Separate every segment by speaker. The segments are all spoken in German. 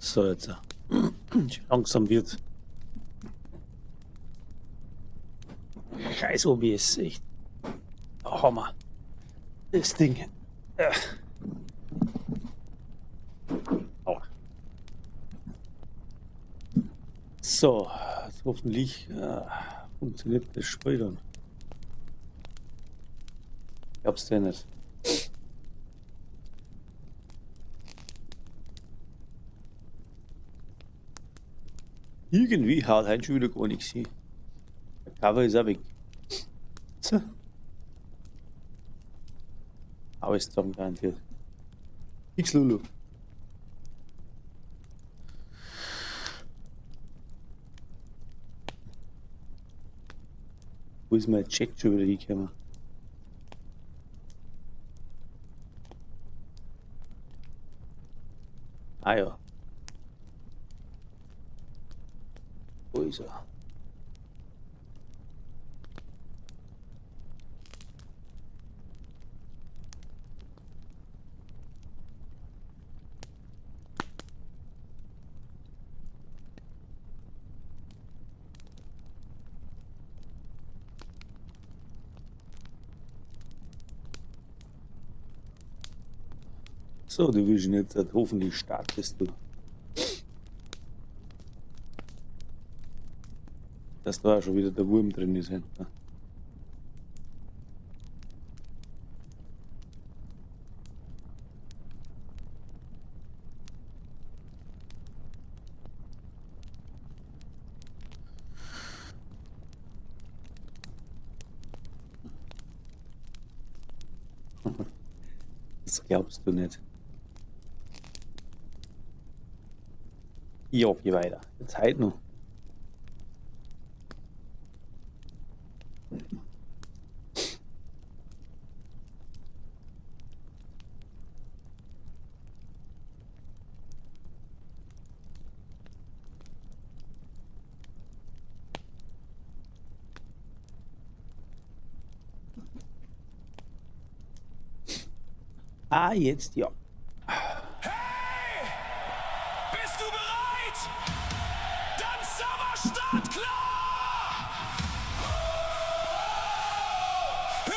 Speaker 1: So, jetzt langsam wird. Scheiß OBS, echt. Oh, Hammer. Das Ding. Aua. So, jetzt hoffentlich funktioniert das Spiel dann. Ich glaub's ja nicht. Irgendwie haut heute schon wieder gar nichts hin. Der Cover ist auch weg. So. Alles zusammen garantiert. Nix Lulu. Wo ist mein Check schon wieder hingekommen? Ah ja. Wo ist er? So, Division jetzt hoffentlich startest du. Dass da auch schon wieder der Wurm drin ist. Ne? Das glaubst du nicht. Ja, geh weiter. Jetzt halt noch. Ah, jetzt ja.
Speaker 2: Hey! Bist du bereit? Dann Sommerstart klar!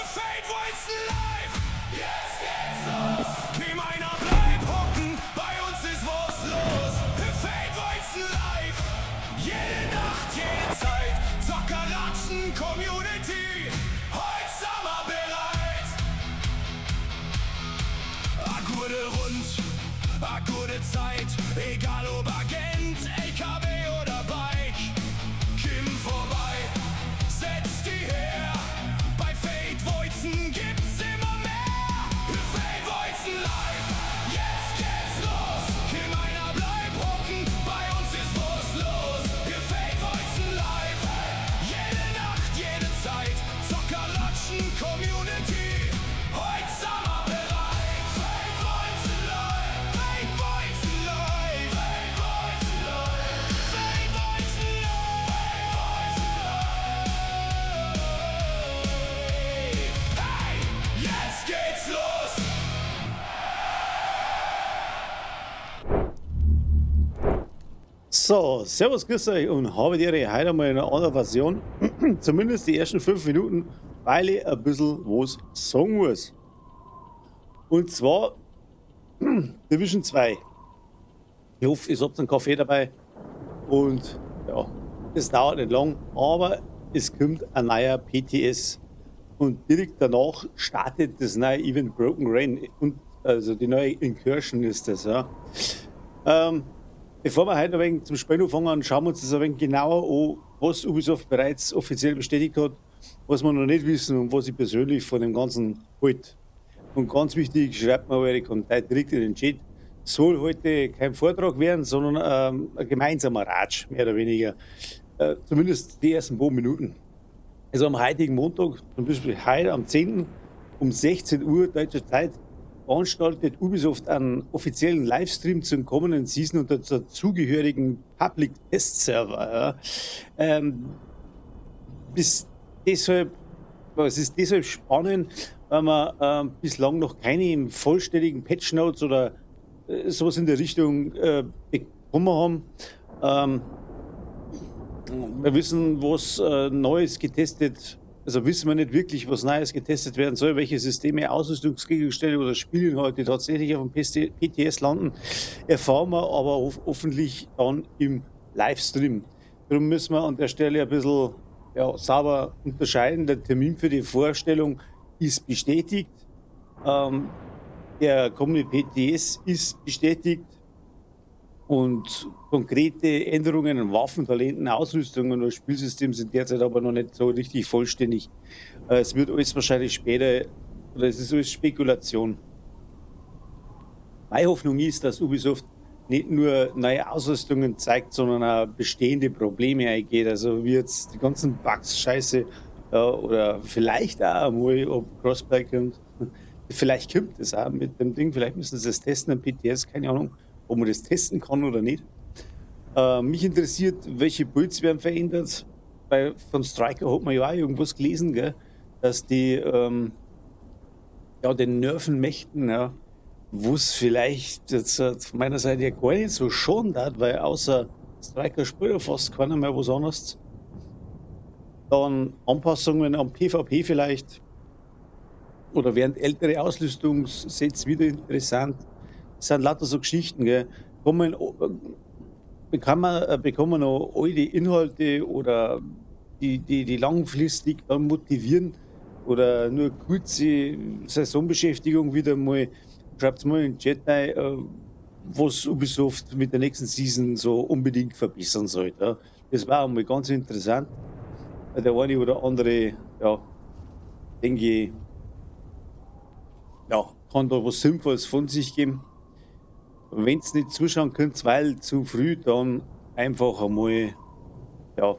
Speaker 2: Fate Voice live! Jetzt geht's los! Nimm einer, bleib hocken, bei uns ist was los! Fate Voice live! Jede Nacht, jede Zeit, Zockeratschen, Community! Heute Sommer bereit! Gute Rund, gute Zeit, egal ob Agent, LKW oder Bike. Kim vorbei, setz die her, bei Fate Voicen gibt's immer mehr. Fate Voicen live, jetzt geht's los. Kim einer bleib hocken, bei uns ist was los. Fate Voicen live, jede Nacht, jede Zeit, Zockeratschen, Community, heute Sommer bereit.
Speaker 1: So, servus, grüß euch und habe die Ehre, heute mal in einer anderen Version. Zumindest die ersten 5 Minuten, weil ich ein bisschen was sagen muss. Und zwar Division 2. Ich hoffe, ihr habt einen Kaffee dabei. Und ja, es dauert nicht lang, aber es kommt ein neuer PTS. Und direkt danach startet das neue Event Broken Rain. Und also die neue Incursion ist das, ja. Bevor wir heute ein wenig zum Spiel anfangen, schauen wir uns das ein wenig genauer an, was Ubisoft bereits offiziell bestätigt hat, was wir noch nicht wissen und was ich persönlich von dem Ganzen halte. Und ganz wichtig, schreibt mir eure Kontakte direkt in den Chat. Soll heute kein Vortrag werden, sondern ein gemeinsamer Ratsch, mehr oder weniger. Zumindest die ersten paar Minuten. Also am heutigen Montag, zum Beispiel heute am 10. um 16 Uhr deutscher Zeit, veranstaltet Ubisoft einen offiziellen Livestream zum kommenden Season und zur zugehörigen Public Test Server. Ja. Es ist deshalb spannend, weil wir bislang noch keine vollständigen Patch Notes oder sowas in der Richtung bekommen haben. Ähm, Wir wissen, was Neues getestet, also wissen wir nicht wirklich, was Neues getestet werden soll, welche Systeme, Ausrüstungsgegenstände oder Spielinhalte tatsächlich auf dem PTS landen, erfahren wir aber hoffentlich dann im Livestream. Darum müssen wir an der Stelle ein bisschen ja, sauber unterscheiden. Der Termin für die Vorstellung ist bestätigt. Ähm, Der kommende PTS ist bestätigt. Und konkrete Änderungen an Waffen, Talenten, Ausrüstungen oder Spielsystem sind derzeit aber noch nicht so richtig vollständig. Es wird alles wahrscheinlich später, oder es ist alles Spekulation. Meine Hoffnung ist, dass Ubisoft nicht nur neue Ausrüstungen zeigt, sondern auch bestehende Probleme eingeht. Also wie jetzt die ganzen Bugs, Scheiße, ja, oder vielleicht auch einmal, ob Crossplay kommt. Vielleicht kommt es auch mit dem Ding, vielleicht müssen sie das testen am PTS, keine Ahnung, ob man das testen kann oder nicht. Mich interessiert, welche Builds werden verändert. Von Striker hat man ja auch irgendwas gelesen, gell? Dass die ja, den Nerven möchten, ja, wo es vielleicht jetzt von meiner Seite ja gar nicht so schon hat, weil außer Striker spielt ja fast keiner mehr was anderes. Dann Anpassungen am PvP vielleicht. Oder während ältere Ausrüstungssets wieder interessant. Das sind lauter so Geschichten, gell. Bekommen wir noch alte Inhalte oder die langfristig dann motivieren oder nur kurze Saisonbeschäftigung wieder mal. Schreibt mal in den Chat rein, was Ubisoft mit der nächsten Season so unbedingt verbessern sollte. Ja. Das war einmal ganz interessant. Der eine oder andere, ja, denke ich, ja, kann da was Sinnvolles von sich geben. Wenn es nicht zuschauen könnt, weil zu früh, dann einfach einmal ja,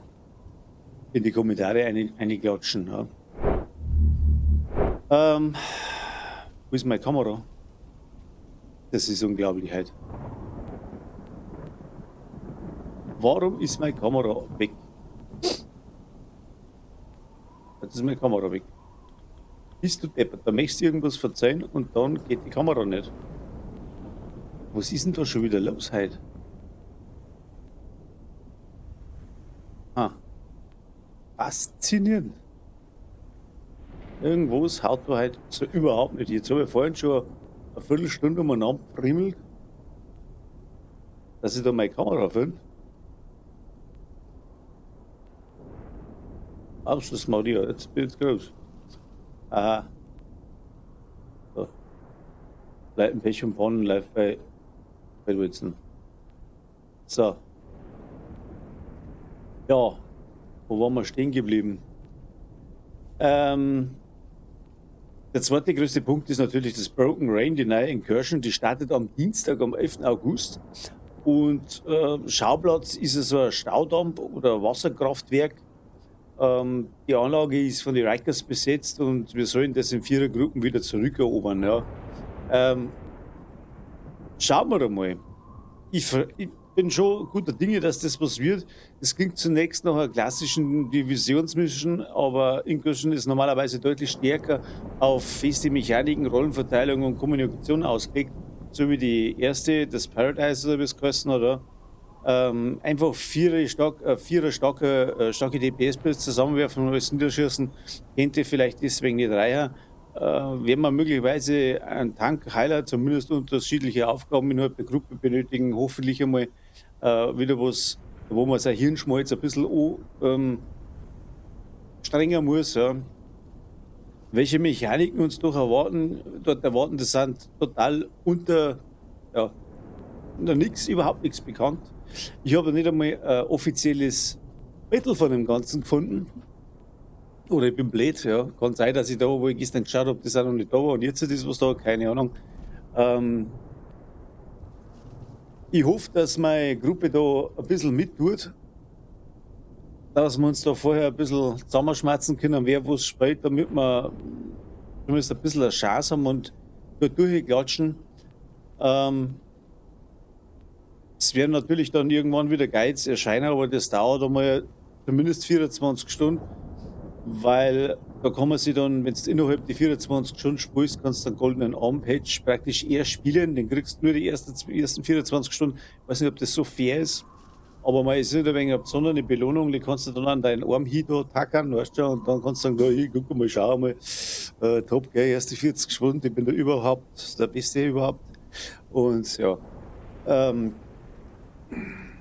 Speaker 1: in die Kommentare einklatschen. Ja. Wo ist meine Kamera? Das ist unglaublich heute. Warum ist meine Kamera weg? Jetzt ist meine Kamera weg. Bist du deppert? Da möchtest du irgendwas verzeihen und dann geht die Kamera nicht. Was ist denn da schon wieder los heute? Ah, faszinierend. Irgendwas haut da halt so überhaupt nicht. Jetzt habe ich vorhin schon eine Viertelstunde umeinander primmelt, dass ich da meine Kamera finde. Ausschluss Maria, jetzt bin ich groß. Aha. So. Leiten Pech und Pannen live bei Wilson. So. Ja, wo waren wir stehen geblieben? Der zweite größte Punkt ist natürlich das Broken Rain, die neue Incursion. Die startet am Dienstag, am 11. August. Und Schauplatz ist so ein Staudamm oder ein Wasserkraftwerk. Die Anlage ist von den Rikers besetzt und wir sollen das in 4 Gruppen wieder zurückerobern. Ja. Schauen wir mal. Ich bin schon guter Dinge, dass das was wird. Das klingt zunächst nach einer klassischen Divisionsmission, aber Incursion ist normalerweise deutlich stärker auf feste Mechaniken, Rollenverteilung und Kommunikation ausgelegt, so wie die erste, das Paradise oder wie es geheißen hat. Oder? Einfach starke DPS-Pilze zusammenwerfen und alles niederschießen, könnte vielleicht deswegen nicht reichen. Wenn wir möglicherweise einen Tank, Heiler, zumindest unterschiedliche Aufgaben innerhalb der Gruppe benötigen, hoffentlich einmal wieder was, wo man sein Hirnschmalz ein bisschen strenger muss. Ja. Welche Mechaniken uns dort erwarten, das sind total überhaupt nichts bekannt. Ich habe nicht einmal ein offizielles Battle von dem Ganzen gefunden. Oder ich bin blöd, ja. Kann sein, dass ich da, wo ich gestern geschaut habe, das auch noch nicht da war und jetzt ist was da, keine Ahnung. Ich hoffe, dass meine Gruppe da ein bisschen mittut, dass wir uns da vorher ein bisschen zusammenschmerzen können, wer was spielt, damit wir zumindest ein bisschen eine Chance haben und dort durchklatschen. Es werden natürlich dann irgendwann wieder Guides erscheinen, aber das dauert einmal zumindest 24 Stunden. weil da kann man sich dann, wenn du innerhalb der 24 Stunden spielst, kannst du einen goldenen Arm-Patch praktisch eher spielen. Den kriegst du nur die ersten 24 Stunden. Ich weiß nicht, ob das so fair ist, aber mal ist nicht ein wenig eine besondere Belohnung. Die kannst du dann an deinen Arm hin da tackern, weißt du, und dann kannst du sagen, da, hier, guck mal, schau mal, top, gell, erste 40 Stunden, ich bin da überhaupt der Beste überhaupt. Und ja, ähm,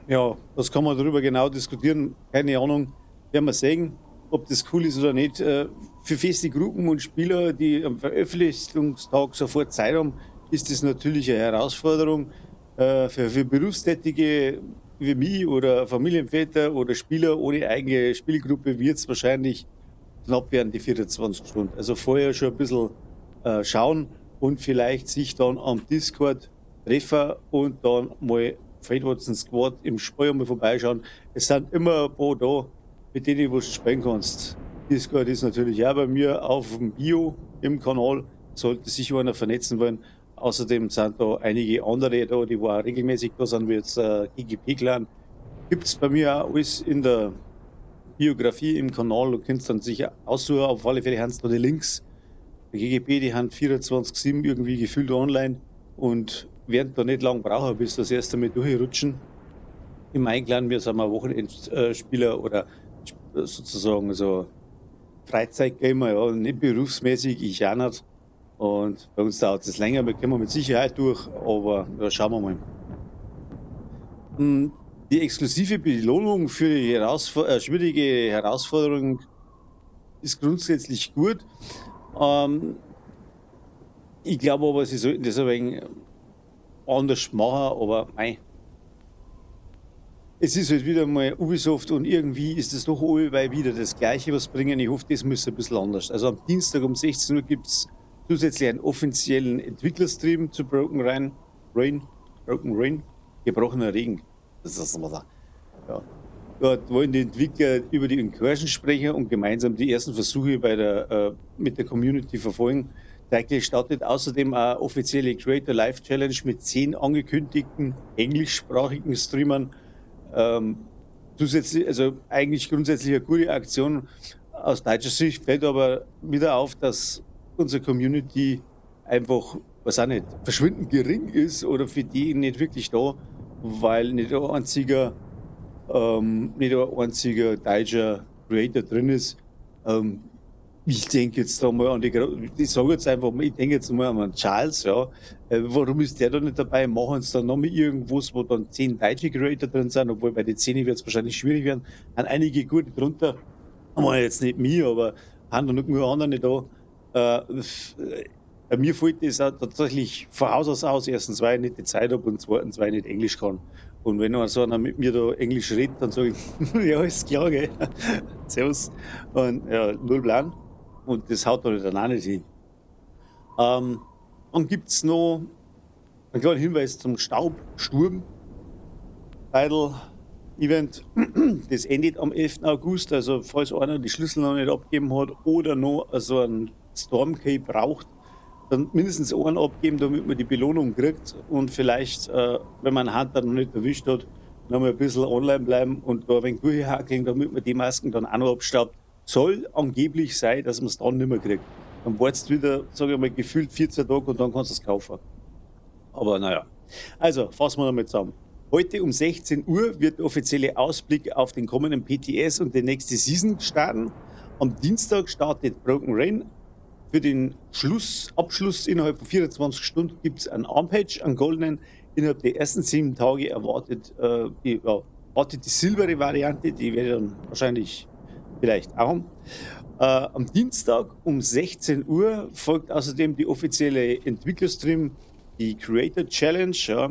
Speaker 1: ja, das kann man darüber genau diskutieren. Keine Ahnung, werden wir sehen, ob das cool ist oder nicht. Für feste Gruppen und Spieler, die am Veröffentlichungstag sofort Zeit haben, ist das natürlich eine Herausforderung. Für Berufstätige wie mich oder Familienväter oder Spieler ohne eigene Spielgruppe wird es wahrscheinlich knapp werden, die 24 Stunden. Also vorher schon ein bisschen schauen und vielleicht sich dann am Discord treffen und dann mal Fate Watson Squad im Spiel mal vorbeischauen. Es sind immer ein paar da, mit denen du spielen kannst. Discord ist natürlich auch bei mir auf dem Bio im Kanal, sollte sich einer vernetzen wollen. Außerdem sind da einige andere da, die auch regelmäßig da sind, wie jetzt GGP-Clan. Gibt es bei mir auch alles in der Biografie im Kanal. Du kannst dann sicher aussuchen, auf alle Fälle haben da die Links. Die GGP, die haben 24/7 irgendwie gefühlt online und werden da nicht lang brauchen, bis das erste Mal durchrutschen. Im Einklang, wir sind mal Wochenendspieler oder sozusagen so Freizeitgamer, ja, nicht berufsmäßig, ich auch nicht. Und bei uns dauert es länger, wir kommen mit Sicherheit durch, aber ja, schauen wir mal. Die exklusive Belohnung für die schwierige Herausforderung ist grundsätzlich gut. Ich glaube aber, sie sollten das ein wenig anders machen, aber mei. Es ist halt wieder mal Ubisoft und irgendwie ist es doch allweil wieder das Gleiche, was bringen. Ich hoffe, das müsste ein bisschen anders. Also am Dienstag um 16 Uhr gibt es zusätzlich einen offiziellen Entwicklerstream zu Broken Rain, gebrochener Regen. Das ist das, was man sagt. Ja. Dort wollen die Entwickler über die Incursion sprechen und gemeinsam die ersten Versuche mit der Community verfolgen. Täglich startet außerdem eine offizielle Creator Live Challenge mit 10 angekündigten englischsprachigen Streamern. Zusätzlich, also eigentlich grundsätzlich eine gute Aktion. Aus deutscher Sicht fällt aber wieder auf, dass unsere Community einfach, was auch nicht, verschwindend gering ist oder für die nicht wirklich da, weil nicht ein einziger deutscher Creator drin ist. Ich denke jetzt da mal an ich sage jetzt einfach mal, ich denke jetzt mal an Charles, ja. Warum ist der da nicht dabei? Machen sie dann noch mal irgendwas, wo dann 10 deutsche Creator drin sind, obwohl bei den 10 wird es wahrscheinlich schwierig werden. Haben einige gute drunter, aber jetzt nicht mir, aber haben da noch nur andere da. Bei mir fällt das auch tatsächlich von Haus aus erstens, weil ich nicht die Zeit habe und zweitens, weil ich nicht Englisch kann. Und wenn so einer mit mir da Englisch redet, dann sage ich, ja, ist klar, gell. Servus. Und ja, null Plan. Und das haut dann auch nicht hin. Dann gibt es noch einen kleinen Hinweis zum Staubsturm. Event. Das endet am 11. August. Also, falls einer die Schlüssel noch nicht abgegeben hat oder noch so einen Stormcape braucht, dann mindestens einen abgeben, damit man die Belohnung kriegt. Und vielleicht, wenn man einen Hunter noch nicht erwischt hat, noch mal ein bisschen online bleiben und da ein wenig durchhakeln, damit man die Masken dann auch noch abstaubt. Soll angeblich sein, dass man es dann nicht mehr kriegt. Dann wartest du wieder, sage ich mal, gefühlt 14 Tage und dann kannst du es kaufen. Aber naja. Also, fassen wir nochmal zusammen. Heute um 16 Uhr wird der offizielle Ausblick auf den kommenden PTS und die nächste Season starten. Am Dienstag startet Broken Rain. Für den Abschluss innerhalb von 24 Stunden gibt es einen Armpatch, einen goldenen. Innerhalb der ersten 7 Tage erwartet die silberne Variante, die werde ich dann wahrscheinlich vielleicht auch. Am Dienstag um 16 Uhr folgt außerdem die offizielle Entwicklerstream, die Creator Challenge. Ja.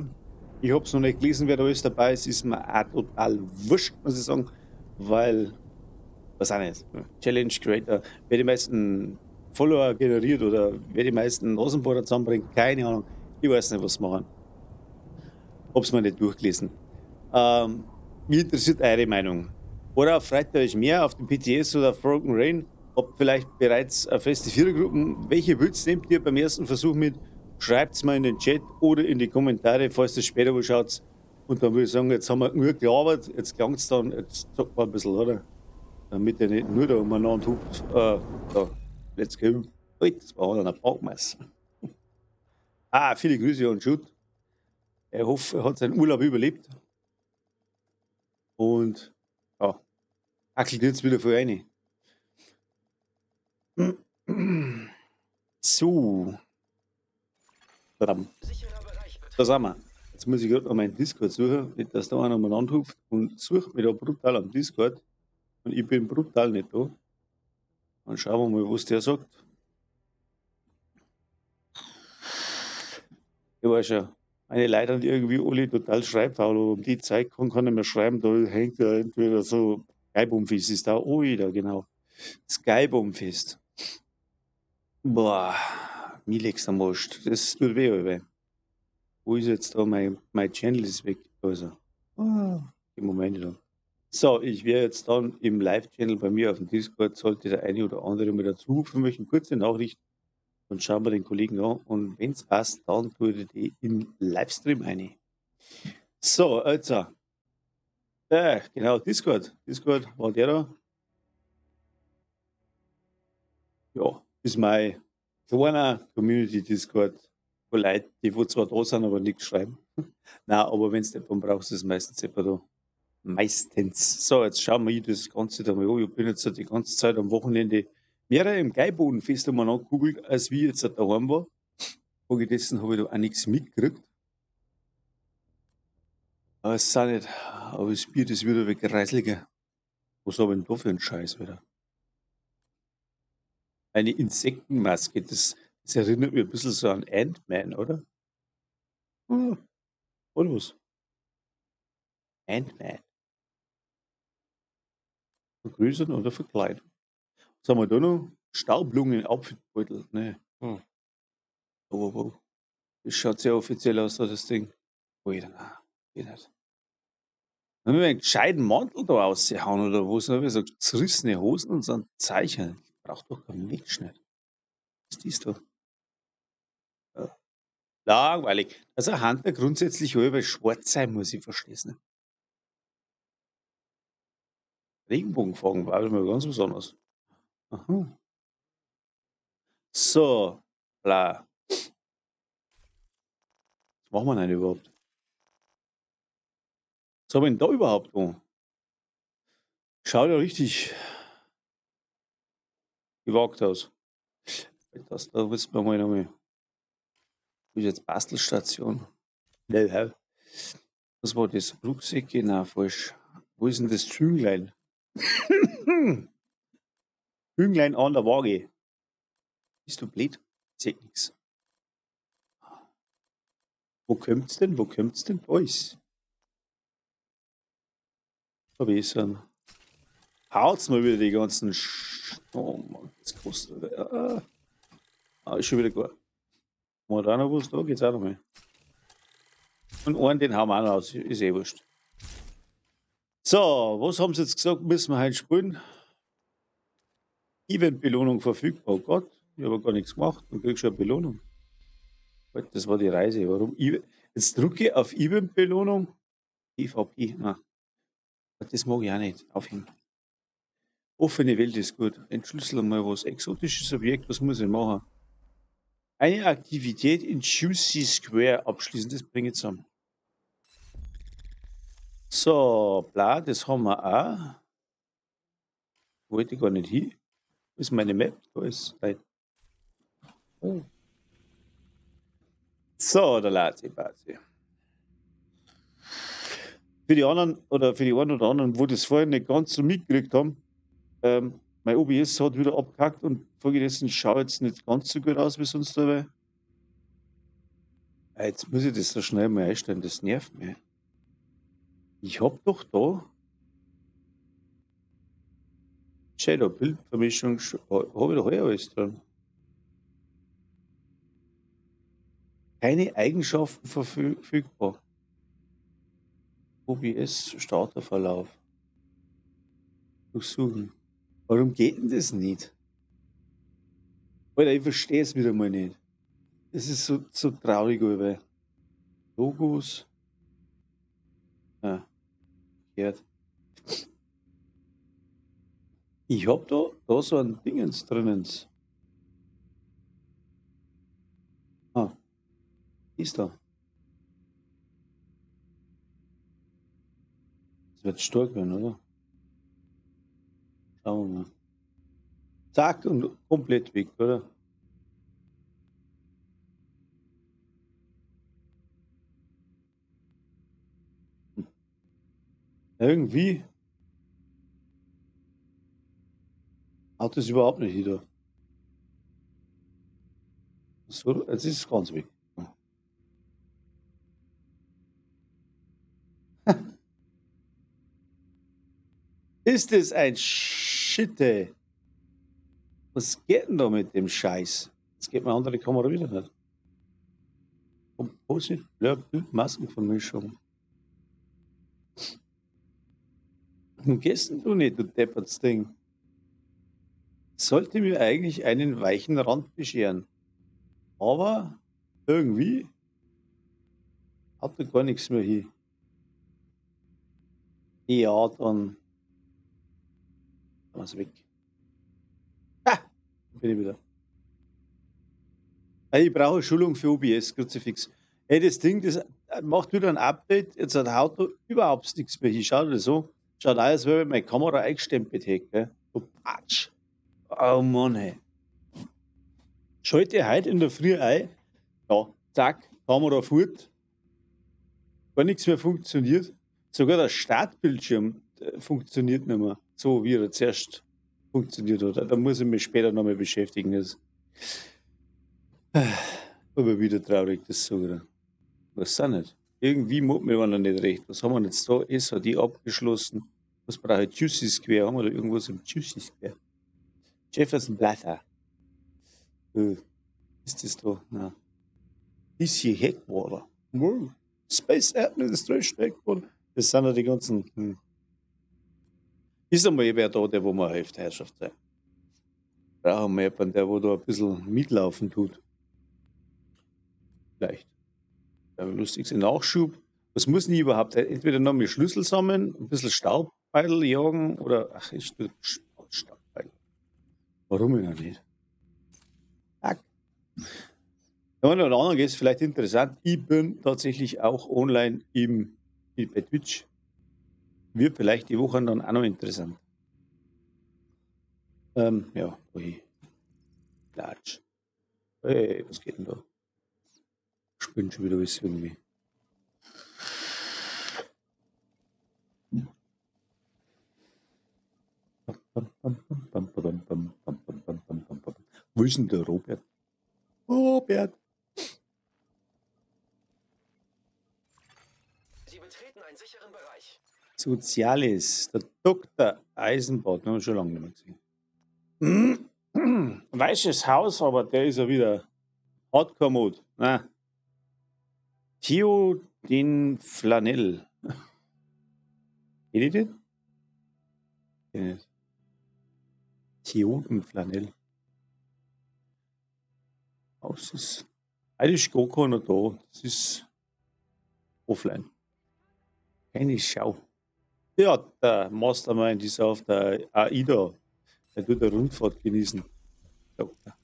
Speaker 1: Ich habe es noch nicht gelesen, wer da alles dabei ist. Ist mir auch total wurscht, muss ich sagen, weil, was auch nicht, Challenge Creator, wer die meisten Follower generiert oder wer die meisten Nasenbohrer zusammenbringt, keine Ahnung. Ich weiß nicht, was sie machen. Hab's mir nicht durchgelesen. Mich interessiert eure Meinung. Worauf freut ihr euch mehr, auf den PTS oder auf Broken Rain? Habt vielleicht bereits feste Vierergruppen? Welche Builds nehmt ihr beim ersten Versuch mit? Schreibt es mal in den Chat oder in die Kommentare, falls ihr später wo schaut. Und dann würde ich sagen, jetzt haben wir nur gelabert, jetzt klang es dann, jetzt zockt man ein bisschen, oder? damit er nicht nur da umeinander hupft. Da, let's go. Halt, das war ein Baumeister. Viele Grüße an Jude. Ich hoffe, er hat seinen Urlaub überlebt. Und ja, hackelt jetzt wieder vor rein. So. Verdammt. Da sind wir. Jetzt muss ich gerade noch meinen Discord suchen, nicht, dass da einer umeinander hupft und sucht mich da brutal am Discord. Und ich bin brutal nicht da. Dann schauen wir mal, was der sagt. Ich weiß schon, meine Leute sind irgendwie alle total schreibfaul, aber um die Zeit kann keiner mehr schreiben, da hängt ja entweder so Skybombfest ist da, da genau. Skybombfest. Boah, mir legt's am Arsch. Das tut weh, aber. Wo ist jetzt da mein Channel ist weg? Also, im Moment da. So, ich wäre jetzt dann im Live-Channel bei mir auf dem Discord, sollte der eine oder andere mal dazu rufen möchten, kurze Nachricht, dann schauen wir den Kollegen an und wenn es passt, dann tue ich die in Livestream ein. So, also, genau, Discord war der da. Ja, ist mein kleiner Community-Discord. Für Leute, die wo zwar da sind, aber nichts schreiben. Nein, aber wenn du jemanden brauchst, ist meistens jemand da. Meistens. So, jetzt schauen wir das Ganze da mal an. Ich bin jetzt die ganze Zeit am Wochenende mehr im Geibodenfest einmal angegoogelt, als wie jetzt daheim war. Folgedessen habe ich da auch nichts mitgekriegt. Aber es ist auch nicht, aber das Bier, das wird wegreisliger. Was habe ich denn da für einen Scheiß wieder? Eine Insektenmaske, das erinnert mich ein bisschen so an Ant-Man, oder? Oder was? Ant-Man. Vergrößern oder verkleinern. Was haben wir da noch? Staublungen-Outfitbeutel. Ne. Oh. Das schaut sehr offiziell aus, das Ding. Alter, nein, geht nicht. Dann haben wir einen gescheiten Mantel da rausgehauen oder was? Dann habe ich so zerrissene Hosen und so ein Zeichen. Braucht doch kein Mensch nicht. Was ist das da? Ja. Langweilig. Also ein Hunter grundsätzlich halber schwarz sein muss, ich verstehe es nicht. Regenbogenfarben war mal ganz was anderes. Aha. So, bla. Was machen wir denn überhaupt? Was haben wir denn da überhaupt an? Schaut ja richtig gewagt aus. Das da wissen wir mal nochmal. Wo ist jetzt Bastelstation? Nein. Was war das? Rucksäcke? Nein, falsch. Wo ist denn das Hünglein? Hünglein an der Waage. Bist du blöd? Seht nix. Wo kommt's denn? Alles. Verbessern. Haut's mal wieder die ganzen oh Mann, das kostet. Ist schon wieder gut. Haben wir da noch was? Da geht's auch noch mal. Und einen, den haben wir auch noch aus. Ist eh wurscht. So, was haben sie jetzt gesagt? Müssen wir heute spielen? Event-Belohnung verfügbar. Oh Gott, ich habe gar nichts gemacht. Dann krieg ich schon eine Belohnung. Das war die Reise. Warum? Jetzt drücke ich auf Event-Belohnung. EVP. Na. Das mag ich auch nicht. Aufhängen. Offene Welt ist gut. Entschlüsseln mal was. Exotisches Objekt. Was muss ich machen? Eine Aktivität in Juicy Square abschließen. Das bringe ich zusammen. So, bla, das haben wir auch. Wollte ich gar nicht hin. Wo ist meine Map? Da ist es. Oh. So, der Lazi-Bazi. Für die anderen oder für die einen oder anderen, wo das vorher nicht ganz so mitgekriegt haben, mein OBS hat wieder abgehackt und folgedessen schaut jetzt nicht ganz so gut aus wie sonst dabei. Jetzt muss ich das so schnell mal einstellen, das nervt mich. Ich hab doch da Shadow Bildvermischung, habe ich doch eh alles dran. Keine Eigenschaften verfügbar. OBS Starterverlauf. Durchsuchen. Warum geht denn das nicht? Alter, ich verstehe es wieder mal nicht. Das ist so traurig, weil Logos. Gehört. Ich hab da so ein Dingens drinnen. Ah, ist da. Das wird stark werden, oder? Schauen wir mal. Zack und komplett weg, oder? Irgendwie haut das überhaupt nicht wieder. So, jetzt ist es ganz weg. Ist das ein Schitte? Was geht denn da mit dem Scheiß? Jetzt geht meine andere Kamera wieder nicht. Composite Blur Maskenvermischung. Warum gehst denn du nicht, du depperts Ding? Sollte mir eigentlich einen weichen Rand bescheren. Aber irgendwie hat da gar nichts mehr hier. Ja, dann ist weg. Ah, bin ich wieder. Ich brauche eine Schulung für OBS, Kruzifix. Ey, das Ding, das macht wieder ein Update. Jetzt haut da überhaupt nichts mehr hin. Schau dir das an. Schaut aus, als wäre meine Kamera eingestempelt hätte. Du Patsch. Oh Mann, ey. Schalte heute in der Früh ein. Ja, zack, Kamera fort. Gar nichts mehr funktioniert. Sogar der Startbildschirm funktioniert nicht mehr. So wie er zuerst funktioniert hat. Da muss ich mich später nochmal beschäftigen. Das aber wieder traurig, das so. Was auch nicht. Irgendwie macht mir einer nicht recht. Was haben wir jetzt da? SHD abgeschlossen. Was brauche ich? Juicy Square. Haben wir da irgendwas im Juicy Square? Jefferson Plaza. Ist das da? Nein. DC Headwater. Space Administration Headwater. Das sind ja die ganzen. Ist einmal wer da, der wo mir hilft, Herrschaft sein. Brauchen wir jemanden, der wo da ein bisschen mitlaufen tut. Vielleicht. Ja, lustig, Nachschub. Was muss ich überhaupt? Entweder noch mehr Schlüssel sammeln, ein bisschen Staubbeidel jagen oder. Ach, ich tue Staubbeidel. Warum ja nicht? Zack. Der eine oder andere ist vielleicht interessant. Ich bin tatsächlich auch online bei Twitch. Wird vielleicht die Woche dann auch noch interessant. Ja, ui. Latsch. Hey, was geht denn da? Ich bin schon wieder was irgendwie. Wo ist denn der Robert? Robert!
Speaker 2: Sie betreten einen sicheren Bereich.
Speaker 1: Soziales, der Dr. Eisenbart, den haben wir schon lange nicht mehr gesehen. Weißes Haus, aber der ist ja wieder Hardcore-Mode. Theo den Flanell. Kennt ihr den? Kennt ihr nicht. Theo den Flanell. Haus ist. Eigentlich gar keiner da. Das ist offline. Keine Schau. Ja, der Mastermind ist auf der AIDA. Der tut eine Rundfahrt genießen. Doktor.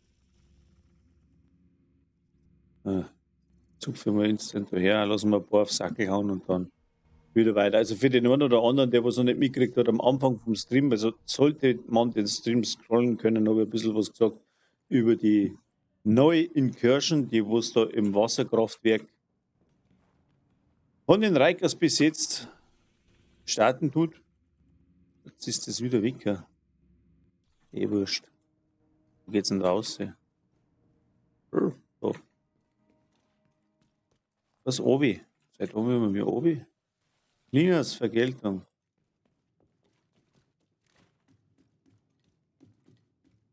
Speaker 1: Zupfen wir instant her, lassen wir ein paar auf Sackel hauen und dann wieder weiter. Also für den einen oder anderen, der was noch nicht mitgekriegt hat, am Anfang vom Stream, also sollte man den Stream scrollen können, habe ich ein bisschen was gesagt über die neue Incursion, die was da im Wasserkraftwerk von den Reikers bis jetzt starten tut. Jetzt ist das wieder weg. Ja. Wurscht. Wo geht's denn raus? So. Das Obi. Seit wann haben wir Obi? Linas Vergeltung.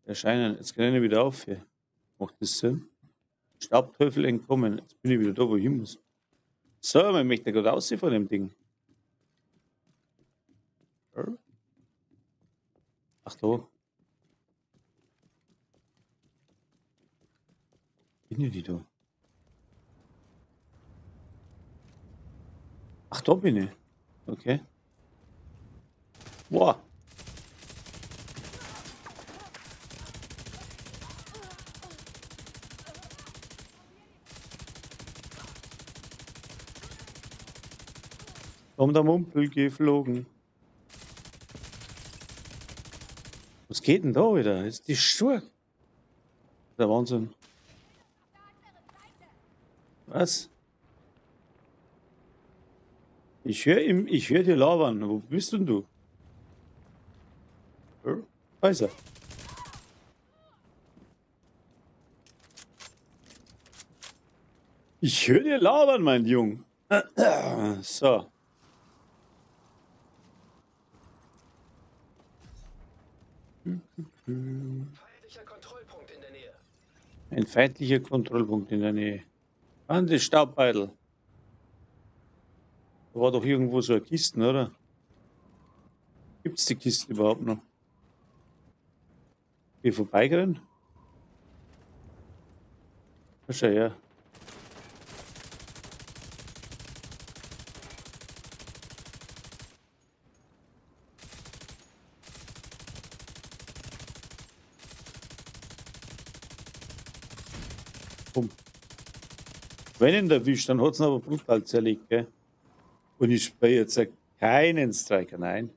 Speaker 1: Erscheinen. Jetzt kann ich wieder auf hier. Macht das Sinn? Staubteufel entkommen. Jetzt bin ich wieder da, wo ich hin muss. So, man möchte gerade aussehen von dem Ding. Ach da. Bin ich die da? Ach, da bin ich. Okay. Wow. Kommt der Mumpel geflogen. Was geht denn da wieder? Ist die stark? Der Wahnsinn. Was? Ich hör dir labern. Wo bist denn du? Da ist er. Ich höre dir labern, mein Jung. So.
Speaker 2: Feindlicher Kontrollpunkt in der Nähe.
Speaker 1: Ein feindlicher Kontrollpunkt in der Nähe. An die Staubbeutel. Da war doch irgendwo so eine Kiste, oder? Gibt's die Kiste überhaupt noch? Hier vorbeirennen? Schau her. Wenn ihn erwischt, dann hat es ihn aber brutal zerlegt, gell? Und ich spiele jetzt keinen Striker, nein.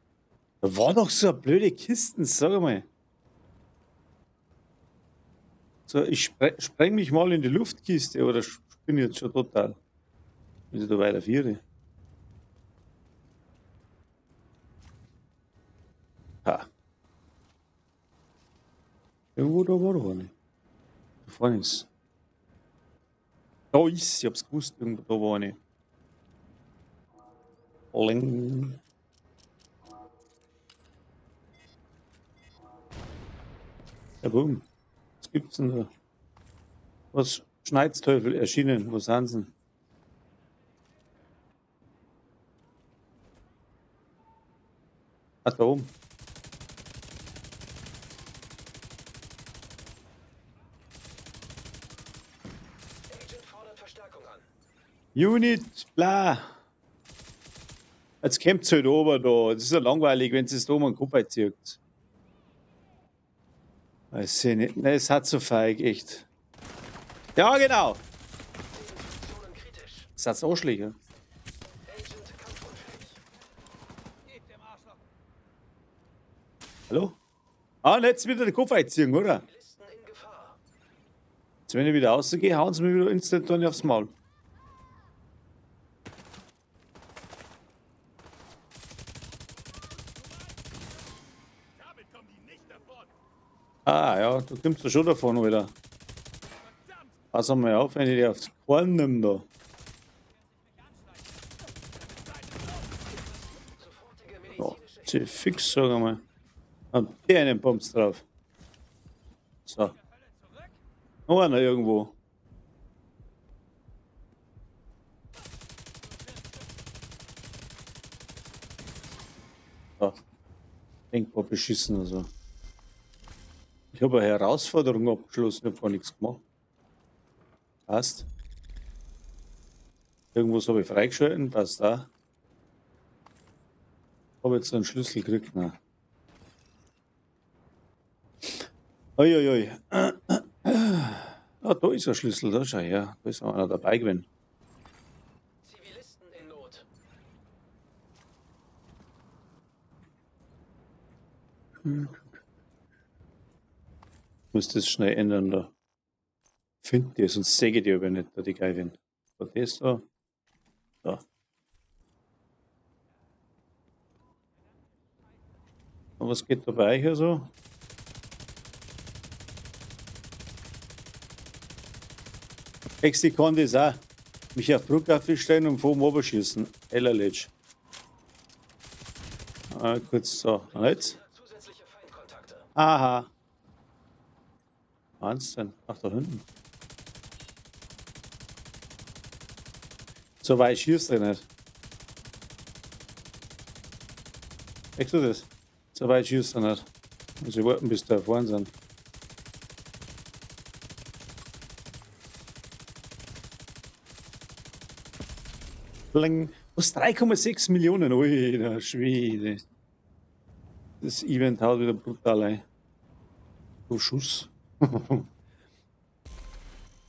Speaker 1: Da war doch so eine blöde Kisten, sag mal. So, ich spreng mich mal in die Luftkiste, oder bin jetzt schon total. Wenn ich da weiter viere. Ha. Irgendwo da war doch eine. Da vorne ist. Da ist, ich hab's gewusst, irgendwo da war eine. Ling. Ja, boom. Was gibt's denn da? Was? Schneidsteufel erschienen. Wo sind sie? Ach, da oben.
Speaker 2: Agent fordert Verstärkung an.
Speaker 1: Unit, bla. Jetzt kämpft halt oben da. Das ist ja langweilig, wenn es da um den Kopf zieht. Weiß ich nicht. Nein, es hat so feig, echt. Ja, genau.
Speaker 2: Positionen kritisch.
Speaker 1: Das hat's Arschlöcher.
Speaker 2: Agent kampfunfähig.
Speaker 1: Hallo? Ah, und jetzt wieder den Kopf einziehen, oder?
Speaker 2: Listen in Gefahr.
Speaker 1: Jetzt, wenn ich wieder rausgehe, hauen sie mir wieder instant dann aufs Maul. Ah, ja, du kommst da schon davon, Alter. Pass mal auf, wenn ich dich aufs Korn nimm da.
Speaker 2: Sofortige
Speaker 1: Ja,
Speaker 2: medizinische
Speaker 1: zieh fix, sag einmal. Hab der einen Bums drauf. So. Noch einer irgendwo. So. Denkbar beschissen, also. Ich habe eine Herausforderung abgeschlossen, ich habe gar nichts gemacht. Passt. Irgendwas habe ich freigeschalten, passt da. Habe jetzt einen Schlüssel gekriegt, nein. Uiuiui. Ah, da ist ein Schlüssel, da schau her. Da ist einer dabei gewesen.
Speaker 2: Zivilisten in Not.
Speaker 1: Ich muss das schnell ändern da. Find die, sonst säge die aber nicht, da die Geivin. Da das da. Da. Und was geht da bei euch also? Ich kann das auch. Mich auf Brücke stellen und vom oben schießen. Ellerletsch. Ah, kurz so. Und jetzt?
Speaker 2: Zusätzliche Feindkontakte.
Speaker 1: Aha. Wahnsinn. Ach, da hinten. So weit schießt er nicht. Merkst du das? So weit schießt er nicht. Muss ich warten, bis da vorne sind. Bling. Was? 3,6 Millionen? Ui, der Schwede. Das Event haut wieder brutal ein. So Schuss.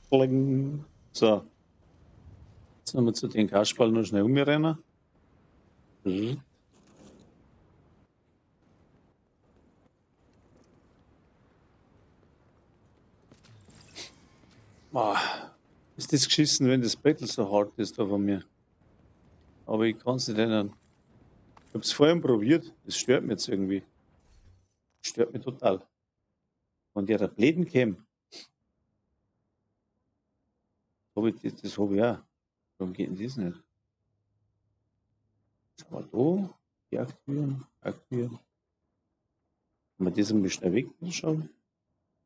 Speaker 1: Bling. So. Jetzt haben wir zu den Kasperl noch schnell umrennen. Mhm. Ah, ist das geschissen, wenn das Battle so hart ist da von mir. Aber ich kann es nicht ändern. Ich habe es vorhin probiert. Das stört mich jetzt irgendwie. Stört mich total. Und ja, der Bläden käme. Das habe ich auch. Warum geht denn das nicht? Schau mal da. Deaktivieren. Aktivieren. Haben wir das ein bisschen wegschauen? Und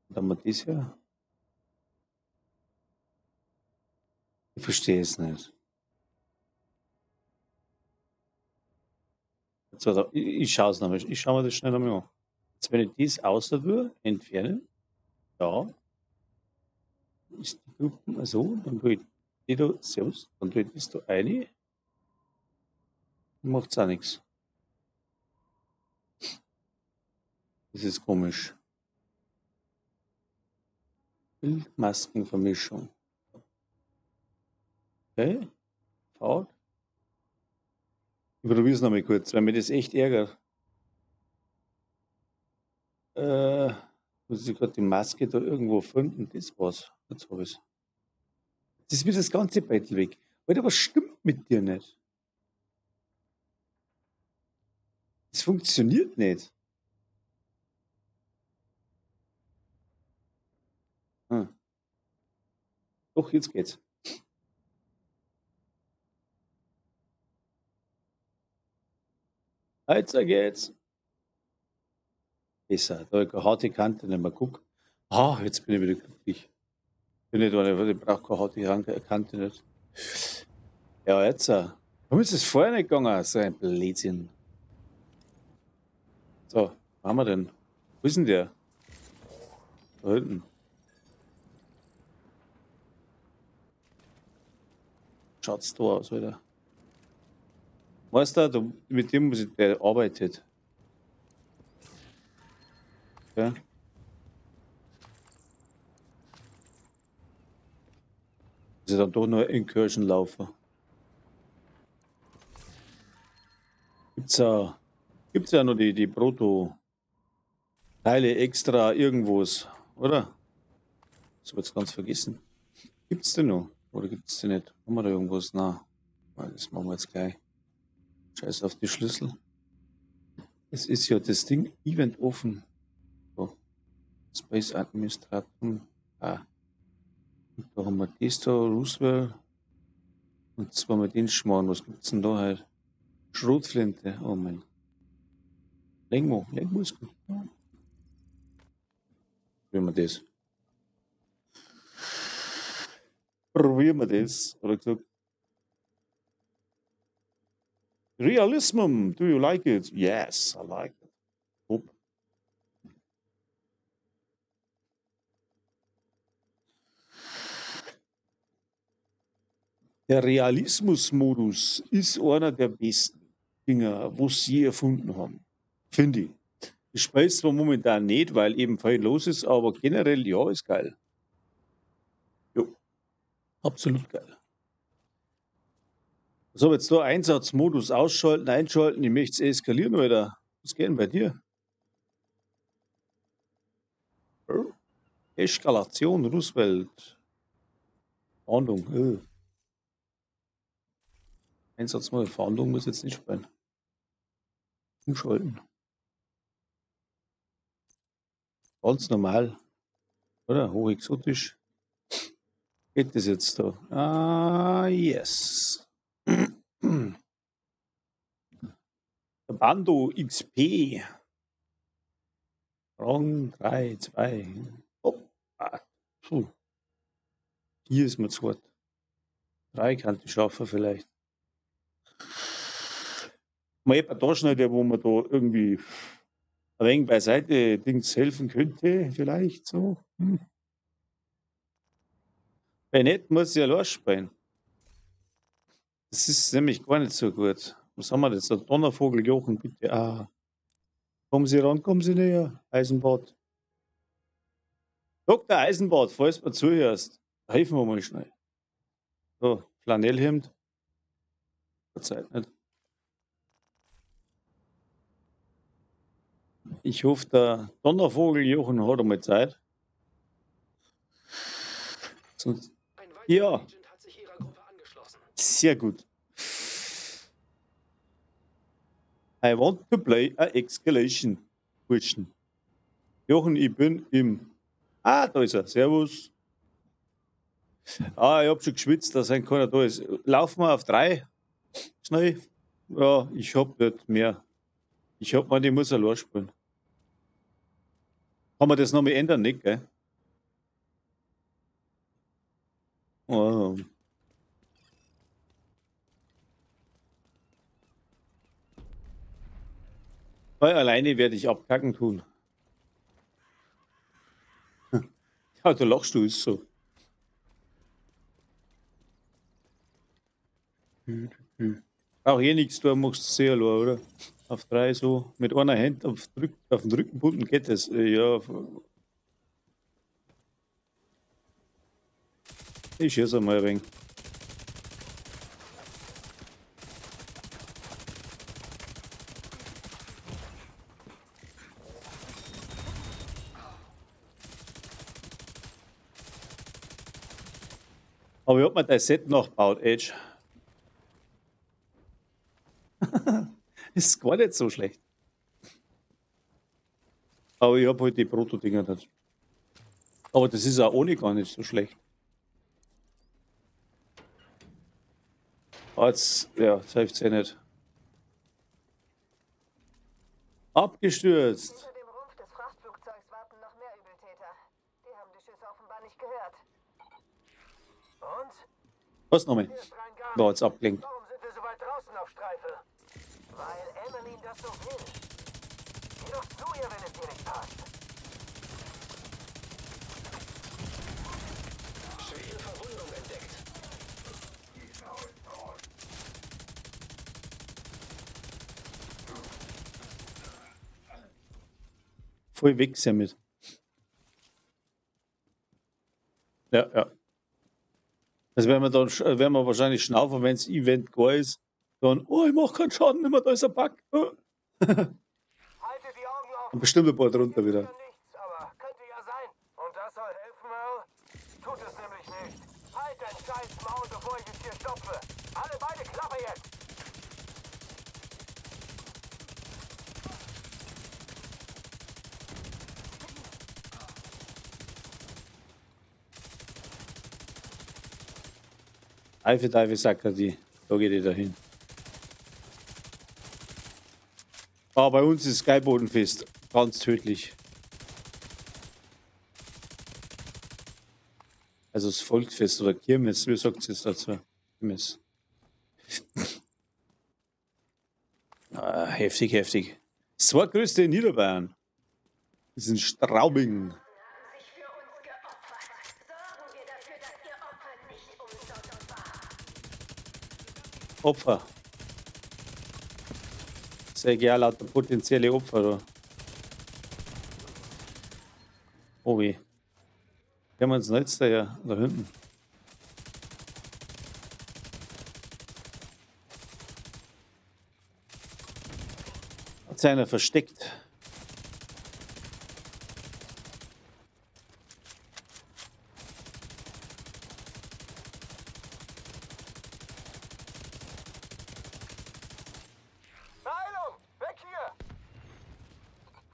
Speaker 1: dann haben wir das ja. Ich verstehe es nicht. Jetzt, warte, ich schaue es nochmal. Ich schaue mir das schnell nochmal an. Jetzt, wenn ich das außer tue, entfernen. Ja. Ist die Gruppe so, dann tue ich die da, servus, dann tue ich das da rein. Macht es auch nichts. Das ist komisch. Bildmaskenvermischung. Okay, faul. Ich probiere es nochmal kurz, weil mir das echt ärgert. Muss ich gerade die Maske da irgendwo finden? Das war's. Jetzt habe ich es. Das ist wieder das ganze Beitel weg. Alter, was stimmt mit dir nicht? Das funktioniert nicht. Hm. Doch, jetzt geht's. Jetzt geht's. Besser. Da habe ich harte Kante nicht mehr. Guck. Ah, jetzt bin ich wieder glücklich. Bin nicht, weil ich brauche keine harte Kante nicht. Ja, jetzt. Warum ist das vorher nicht gegangen? So ein Blödsinn. So, was haben wir denn? Wo ist denn der? Da hinten. Schaut's da aus, Alter. Weißt du, mit dem muss ich, der arbeitet. Ja? Muss ich dann doch nur Incursion laufen. Gibt's ja noch die Proto-Teile extra irgendwas, oder? Das habe ich jetzt ganz vergessen. Gibt's denn noch? Oder gibt's denn nicht? Haben wir da irgendwas? Na, das machen wir jetzt gleich. Scheiß auf die Schlüssel. Es ist ja das Ding Event offen. So. Space Administrator. Ah. Und da haben wir das da, Roosevelt. Und zwar mit den Schmarrn. Was gibt's denn da halt? Schrotflinte. Oh mein. Lenkmuskel. Ja. Probieren wir das. Probieren wir das. Oder gesagt. Realism. Do you like it? Yes, I like it. Hopp. Der Realismus-Modus ist einer der besten Dinger, was sie erfunden haben. Finde ich. Ich spiele zwar momentan nicht, weil eben viel los ist, aber generell, ja, ist geil. Jo, absolut geil. So, jetzt da Einsatzmodus ausschalten, einschalten. Ich möchte es eskalieren, Alter. Was geht denn bei dir? Eskalation, Roosevelt. Fahndung. Einsatzmodus, Fahndung muss jetzt nicht spielen. Umschalten. Ganz normal. Oder? Hochexotisch. Geht das jetzt da? Ah, yes. Bando XP. Rang 3, 2. Hoppa. Puh. 4 ist mir zu hart. 3 kann ich schaffen vielleicht. Mal jemand da schnell, wo man da irgendwie ein wenig beiseite Dings helfen könnte, vielleicht so. Wenn nicht, muss ich allein spielen. Das ist nämlich gar nicht so gut. Was haben wir jetzt? Der Donnervogel Jochen, bitte. Ah. Kommen Sie ran, kommen Sie näher. Eisenbad. Dr. Eisenbad, falls du zuhörst, helfen wir mal schnell. So, Flanellhemd. Verzeiht nicht. Ich hoffe, der Donnervogel Jochen hat einmal Zeit. Sonst,
Speaker 3: Ein weiterer
Speaker 1: ja,
Speaker 3: Agent hat sich Ihrer Gruppe angeschlossen.
Speaker 1: sehr gut. I want to play a Escalation. Burschen. Jochen, ich bin im... Ah, da ist er. Servus. Ah, ich hab schon geschwitzt, da sein keiner da ist. Laufen wir auf 3. Schnell. Ja, ich hab nicht mehr. Ich hab mal, ich muss allein spielen. Kann man das noch mal ändern, nicht, gell? Oh. Weil alleine werde ich abkacken tun. Ja, du lachst, du ist so. Auch hier nichts tun, machst du sehr allein, oder? Auf 3 so, mit einer Hand auf den Rückenbunden geht das. Ja, ich schieße einmal ein wenig. Aber ich hab mir dein Set nachgebaut, Edge. Ist gar nicht so schlecht. Aber ich habe halt die Proto-Dinger nicht. Aber das ist auch ohne gar nicht so schlecht. Ah, jetzt, ja, jetzt hilft es nicht. Abgestürzt.
Speaker 4: Hinter dem Rumpf des Frachtflugzeugs warten noch mehr Übeltäter. Die haben die Schüsse offenbar nicht gehört.
Speaker 3: Und?
Speaker 1: Was nochmal?
Speaker 3: Hier ist rein gar
Speaker 1: Da
Speaker 3: nichts.
Speaker 1: hat's abgelenkt.
Speaker 3: Warum sind wir so weit draußen auf Streife?
Speaker 4: Weil Emmeline das so will.
Speaker 3: Geh doch zu ihr, wenn es dir nicht passt. Schwere Verwundung entdeckt.
Speaker 1: Voll weg damit. Ja, ja. Das werden wir dann werden wir wahrscheinlich schnaufen, wenn das Event gar ist. Dann, oh, ich mach keinen Schaden mehr, da ist ein Bug. Oh.
Speaker 3: Halte die Augen auf.
Speaker 1: Und bestimmt ein paar drunter wieder.
Speaker 3: Ja, nichts, aber könnte ja sein. Und das soll helfen, Earl? Tut es nämlich nicht. Halt dein scheiß Maul, bevor ich es hier stopfe. Alle beide Klappe jetzt.
Speaker 1: Teufel, sagt er die. Da geht die dahin. Aber bei uns ist Skybodenfest ganz tödlich. Also das Volksfest oder Kirmes, wie sagt es dazu? Kirmes. Ah, heftig, heftig. Das zweitgrößte in Niederbayern. Das ist in Straubing.
Speaker 4: Sich für uns geopfert. Sorgen wir dafür, dass ihr Opfer nicht umsonst war.
Speaker 1: Opfer. Sehr gerne lauter potenzielle Opfer da. Oh weh. Können wir uns nicht da hinten. Hat sich einer versteckt.
Speaker 3: Heilung! Weg hier!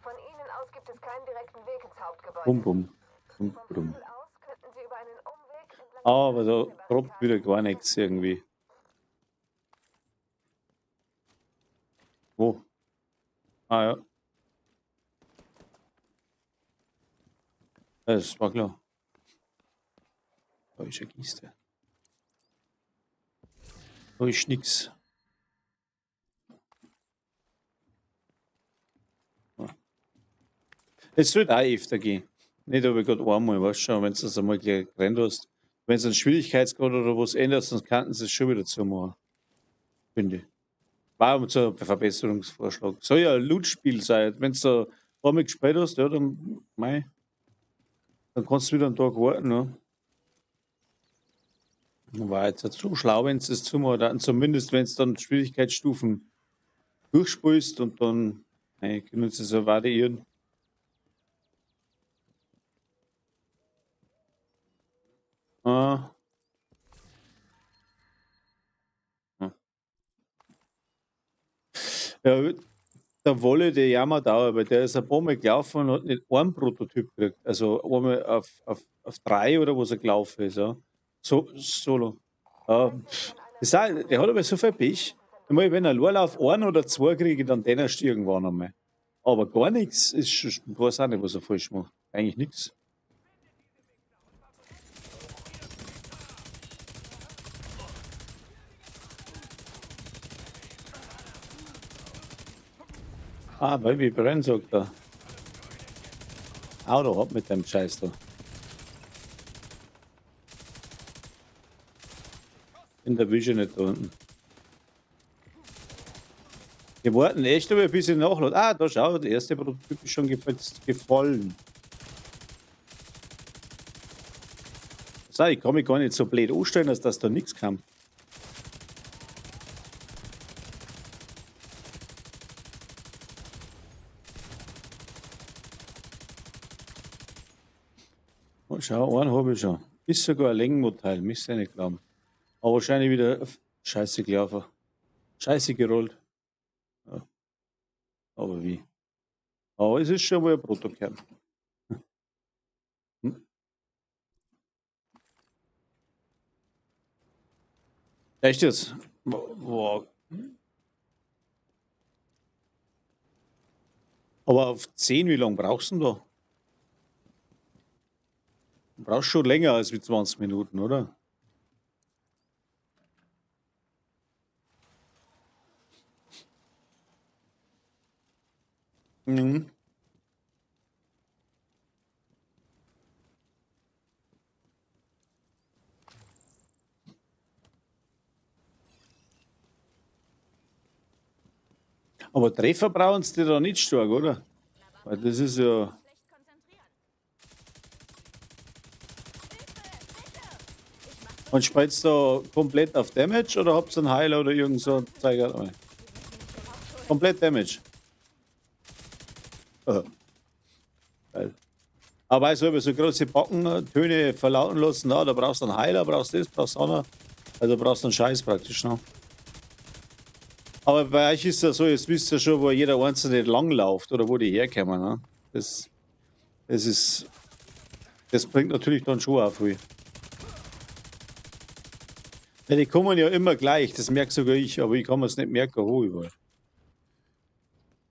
Speaker 4: Von ihnen aus gibt es keinen direkten Weg ins Hauptgebäude.
Speaker 1: Bum, bum. Bum,
Speaker 4: Vom
Speaker 1: bum.
Speaker 4: Flügel aus könnten sie über einen Umweg entlang
Speaker 1: Aber
Speaker 4: der
Speaker 1: da
Speaker 4: Barrikaden
Speaker 1: droppt wieder gar nichts irgendwie. Wo? Ah ja. Das war klar. Da ist eine Kiste. Da ist nix. Es sollte auch öfter gehen. Nicht aber gerade einmal, weißt du schon, wenn du das einmal gleich gerannt hast. Wenn es einen Schwierigkeitsgrad oder was ändert, dann könnten sie es schon wieder zumachen. Finde ich. War um so ein Verbesserungsvorschlag. Soll ja ein Loot-Spiel sein. Wenn du da einmal gespielt hast, ja, dann, mei, dann kannst du wieder einen Tag warten. Ne? War jetzt nicht so schlau, wenn sie es zumachen. Dann zumindest, wenn es dann Schwierigkeitsstufen durchspielst und dann Nein, können uns das so variieren. Ah. Hm. Ja, der Wolle, der jammert auch, aber der ist ein paar Mal gelaufen und hat nicht einen Prototyp gekriegt. Also einmal auf 3 oder was er gelaufen ist. Ja. So, solo. Der hat aber so viel Pech. Einmal, wenn er allein auf 1 oder 2 kriege, dann den erst irgendwann einmal. Aber gar nichts. Ich weiß auch nicht, was er falsch macht. Eigentlich nichts. Ah, Baby Brenn sagt er. Auto ab mit dem Scheiß da. In der Vision nicht da unten. Wir warten echt aber ein bisschen nachladen. Ah, da schau, der erste Prototyp ist schon gefallen. So, ich kann mich gar nicht so blöd anstellen, dass da nichts kam. Oh, schau, einen habe ich schon. Ist sogar ein Längenmodell, müsste ich nicht glauben. Aber wahrscheinlich wieder scheiße gelaufen. Scheiße gerollt. Ja. Aber wie? Aber es ist schon mal ein Protokern. Hm? Echt jetzt? Boah. Aber auf 10, wie lange brauchst du denn da? Du brauchst schon länger als wie 20 Minuten, oder? Mhm. Aber Treffer brauchen sie da nicht stark, oder? Weil das ist ja. Und spielst du da komplett auf Damage oder habt ihr einen Heiler oder irgend so ein Zeiger? Komplett Damage. Geil. Aber weißt du, so große Backentöne verlauten lassen, da brauchst du einen Heiler, brauchst das, brauchst du also brauchst du einen Scheiß praktisch noch. Aber bei euch ist das so, jetzt wisst ihr schon, wo jeder Einzelne langläuft oder wo die herkommen. Ne? Das bringt natürlich dann schon auch viel. Ja, die kommen ja immer gleich, das merke sogar ich, aber ich kann mir es nicht merken, wo überall.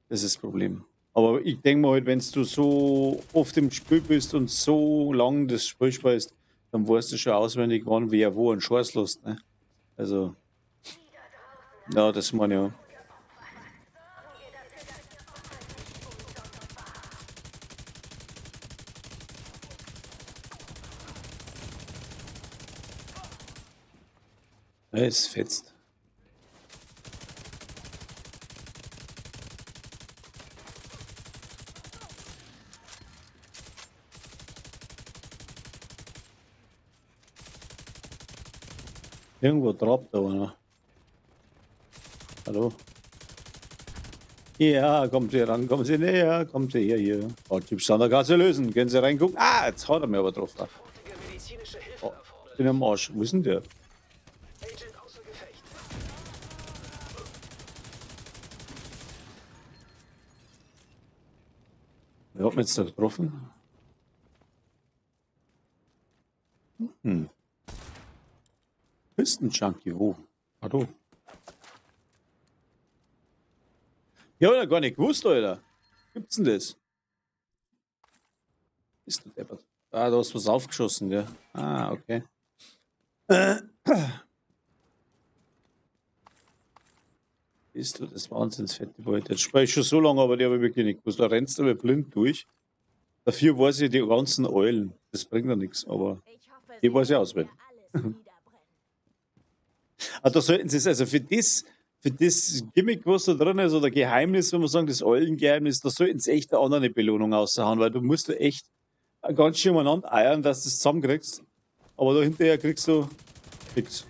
Speaker 1: Das ist das Problem. Aber ich denke mal halt, wenn du so oft im Spiel bist und so lang das Spiel spielst, dann weißt du schon auswendig, wann wer wo einen Scheiß lässt. Ne? Also, ja, das meine ich auch. Ja, es fetzt. Irgendwo trabt aber noch. Hallo? Ja, kommen Sie ran, kommen Sie näher, kommen Sie hier. Oh, Typ Standardgasse lösen. Können Sie reingucken? Ah, jetzt hat er mir aber drauf. Oh, ich bin am Arsch. Wo ist denn der? Wer hat mich jetzt da getroffen? Küstenjunkie, wo? Hallo? Ja, oder gar nicht gewusst, Alter. Gibt's denn das? Ist du deppert? Ah, da hast du was aufgeschossen, gell? Ah, okay. Ist du das Wahnsinnsfette Beute? Jetzt spiele ich schon so lange, aber die habe ich wirklich nicht gewusst. Da rennst du aber blind durch. Dafür weiß ich die ganzen Eulen. Das bringt ja nichts, aber die weiß ich auswendig. Da sollten sie es, also für das Gimmick, was da drin ist, oder Geheimnis, wenn wir sagen, das Eulengeheimnis, da sollten sie echt eine andere Belohnung raushauen, weil du musst da echt ganz schön umeinander eiern, dass du es zusammenkriegst. Aber da hinterher kriegst du nichts.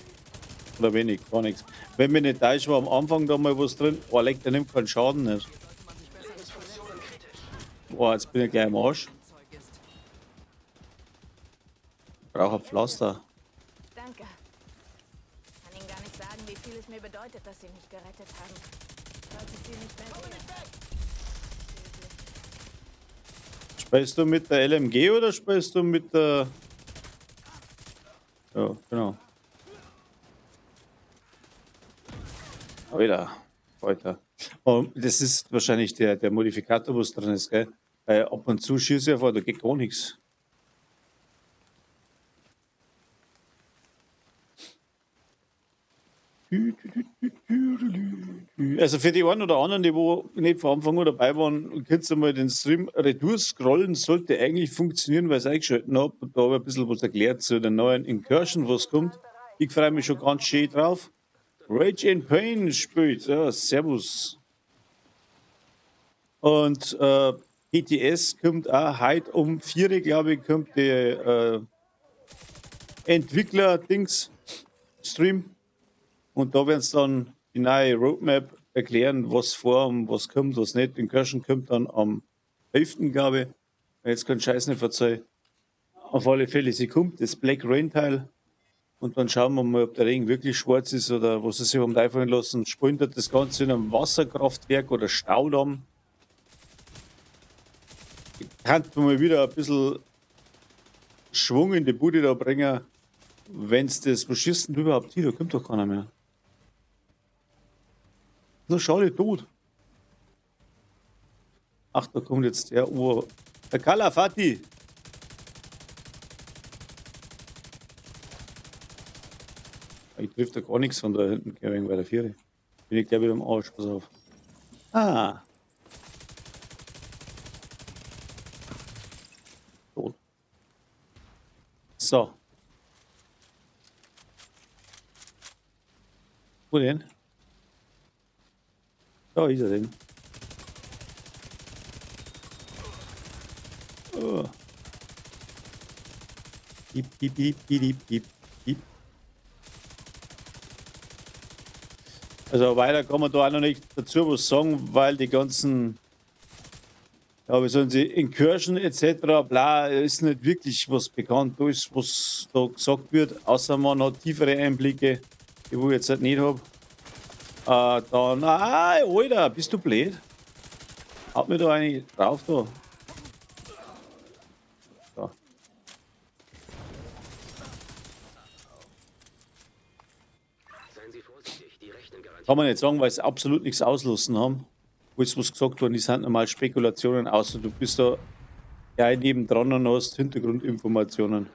Speaker 1: Oder wenig, gar nichts. Wenn mir nicht täuscht, war am Anfang da mal was drin, oh, leck, der nimmt keinen Schaden nicht. Boah, jetzt bin ich gleich am Arsch. Ich brauche ein Pflaster.
Speaker 5: Danke. Kann Ihnen gar nicht sagen, wie viel es mir bedeutet, dass Sie mich gerettet haben. Sollte ich Sie nicht mehr sehen.
Speaker 1: Spielst du mit der LMG oder spielst du mit der... Ja, genau. Alter. Das ist wahrscheinlich der Modifikator, was drin ist, gell? Weil ab und zu schieße ich einfach, da geht gar nichts. Also für die einen oder anderen, die wo nicht von Anfang an dabei waren, könnt ihr mal den Stream retour-scrollen, sollte eigentlich funktionieren, weil ich es eingeschalten habe und da habe ich ein bisschen was erklärt zu der neuen Incursion, was kommt. Ich freue mich schon ganz schön drauf. Rage in Pain spielt, ja, servus. Und PTS kommt auch heute um 4 Uhr, glaube ich, kommt der Entwickler-Dings-Stream. Und da werden sie dann die neue Roadmap erklären, was vor und was kommt, was nicht. Incursion kommt dann am 11. glaube ich. Jetzt keinen Scheiß nicht verzeihen. Auf alle Fälle, sie kommt, das Black Rain Teil. Und dann schauen wir mal, ob der Regen wirklich schwarz ist oder was sie sich haben einfallen lassen. Sprintet das Ganze in einem Wasserkraftwerk oder Staudamm. Ich kann mal wieder ein bisschen Schwung in die Bude da bringen, wenn es das, was schießt denn überhaupt hier? Da kommt doch keiner mehr. So, schade, tot. Ach, da kommt jetzt der der Kalafati. Ich trifft da gar nichts von da hinten, wegen bei der Viere. Bin ich gleich wieder am Arsch, pass auf. Ah. Tot. So. Wo denn? Da ist er denn. Oh. Piep, piep, piep, piep, piep, piep. Also weiter kann man da auch noch nicht dazu was sagen, weil die ganzen, ja, wie sollen sie, Incursion etc. bla, ist nicht wirklich was bekannt. Da ist, was da gesagt wird, außer man hat tiefere Einblicke, die wo ich jetzt halt nicht habe. Dann, Alter, bist du blöd? Haut mir da eigentlich drauf da. So. Kann man nicht sagen, weil sie absolut nichts auslassen haben. Alles, was gesagt worden ist, sind normal Spekulationen, außer du bist da gleich nebendran und hast Hintergrundinformationen.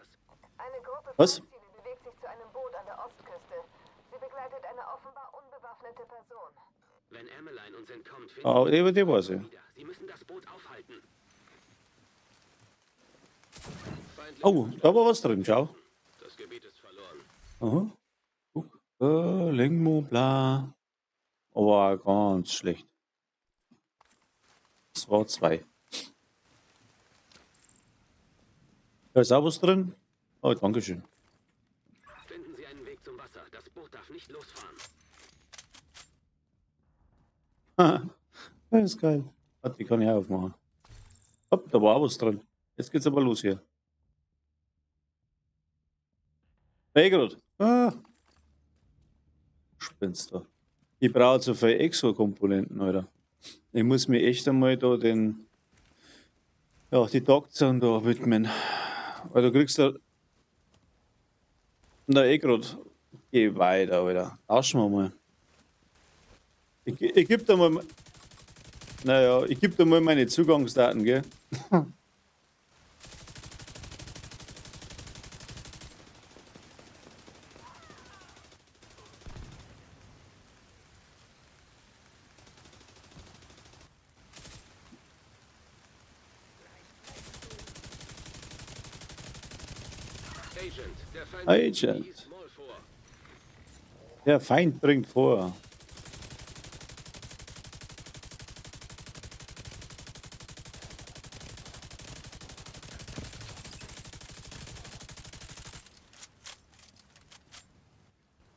Speaker 4: Eine Gruppe
Speaker 1: Was?
Speaker 4: von Zielen bewegt sich zu einem Boot an der Ostküste. Sie begleitet eine offenbar unbewaffnete Person.
Speaker 6: Wenn Emmeline uns entkommt,
Speaker 1: Ah, über die weiß ich.
Speaker 6: wieder. Sie müssen das Boot aufhalten.
Speaker 1: Oh, da war was drin, schau.
Speaker 6: Das Gebiet ist verloren.
Speaker 1: Aha. Guck. Lengmo, bla. Aber ganz schlecht. Das war 2. Da ist auch was drin. Oh, dankeschön.
Speaker 6: Finden Sie einen Weg zum Wasser. Das Boot darf nicht losfahren.
Speaker 1: Das ist geil. Warte, die kann ich auch aufmachen. Hopp, da war auch was drin. Jetzt geht's aber los hier. Begrad. Spinnst du. Ich brauche so viele Exo-Komponenten, Alter. Ich muss mir echt einmal da die Taktzone da widmen. Weil du kriegst da. Na, grad. Geh weiter, Alter. Tauschen wir mal. Ich gebe da mal. Naja, ich gebe da mal meine Zugangsdaten, gell?
Speaker 6: Agent, der Feind
Speaker 1: Agent.
Speaker 6: schießt Maul vor.
Speaker 1: Der Feind dringt vor.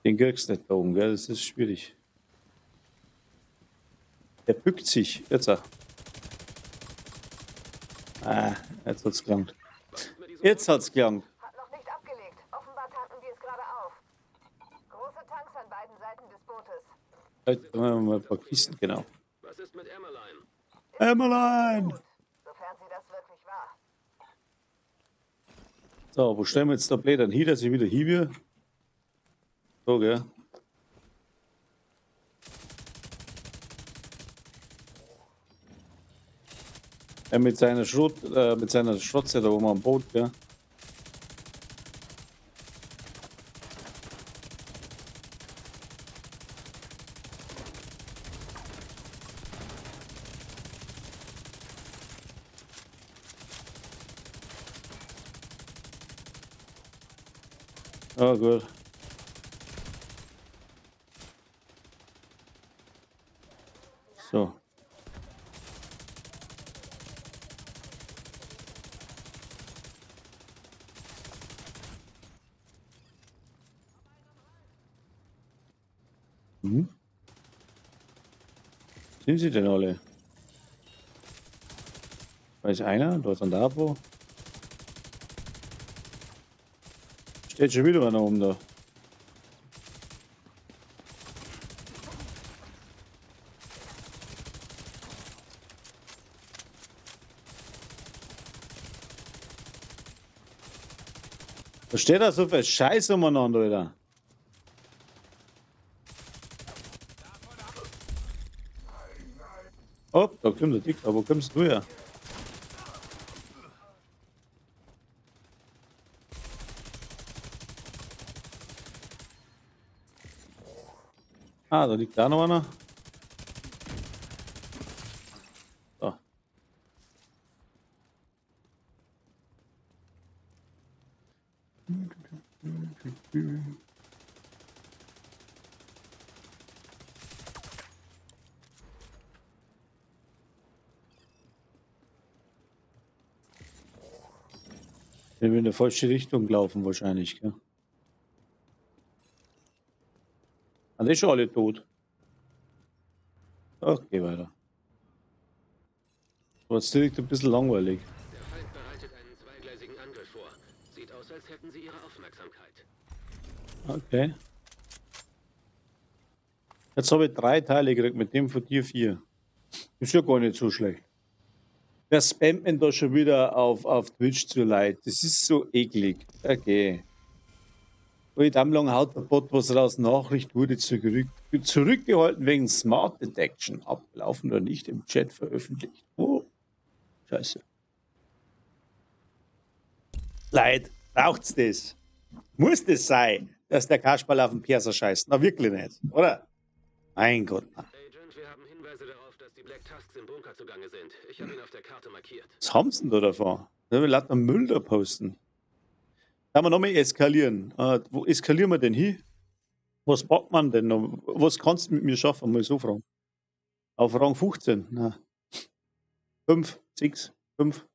Speaker 1: Den kriegst du nicht da oben, gell? Das ist schwierig. Der bückt sich. Jetzt. Ah, jetzt hat's gelangt.
Speaker 6: Was mit diesem
Speaker 1: Jetzt hat's gelangt.
Speaker 4: Hat noch nicht abgelegt. Offenbar tanken die es gerade auf. Große Tanks an beiden Seiten des Bootes.
Speaker 1: Heute machen wir mal ein paar Kisten, genau.
Speaker 6: Was ist mit Emmeline?
Speaker 1: Emmeline!
Speaker 4: Gut, sofern sie das wirklich war.
Speaker 1: So, wo stellen wir jetzt da blöd an hin, dass ich wieder hiebe? So, gell? Mit seiner Schrotze da oben am Boot, gell? Ah, gut. So. Mhm. Sind sie denn alle? Da ist einer, da ist ein Dabo. Steht schon wieder einer oben da. Da steht da so viel Scheiß umeinander, Alter. Oh, da kommt der Dick, aber wo kommst du her? Ah, da liegt da noch einer. So. Wenn wir in der falsche Richtung laufen wahrscheinlich, gell? Ah, die ist schon alle tot. Okay, weiter. So, jetzt direkt ein bisschen langweilig.
Speaker 6: Der Feind bereitet einen zweigleisigen Angriff vor. Sieht aus, als hätten sie ihre Aufmerksamkeit.
Speaker 1: Okay. Jetzt habe ich 3 Teile gekriegt, mit dem von dir 4. Ist ja gar nicht so schlecht. Wer spammt denn da schon wieder auf Twitch zu leid? Das ist so eklig. Okay. Heute am lang haut der Bot was raus. Nachricht wurde zurückgehalten wegen Smart Detection. Abgelaufen oder nicht im Chat veröffentlicht. Oh, scheiße. Leid, braucht's das? Muss das sein, dass der Kasperl auf den Perser scheißt? Na wirklich nicht, oder? Mein Gott.
Speaker 6: Agent, wir haben Hinweise darauf, dass die Black Tusks im Bunker zugange sind. Ich habe ihn auf der Karte markiert.
Speaker 1: Was haben sie denn da davon? Da will lauter Müll da posten. Kann man noch mal eskalieren. Wo eskalieren wir denn hin? Was packt man denn noch? Was kannst du mit mir schaffen? Mal so fragen. Auf Rang 15? Na. 5, 6, 5.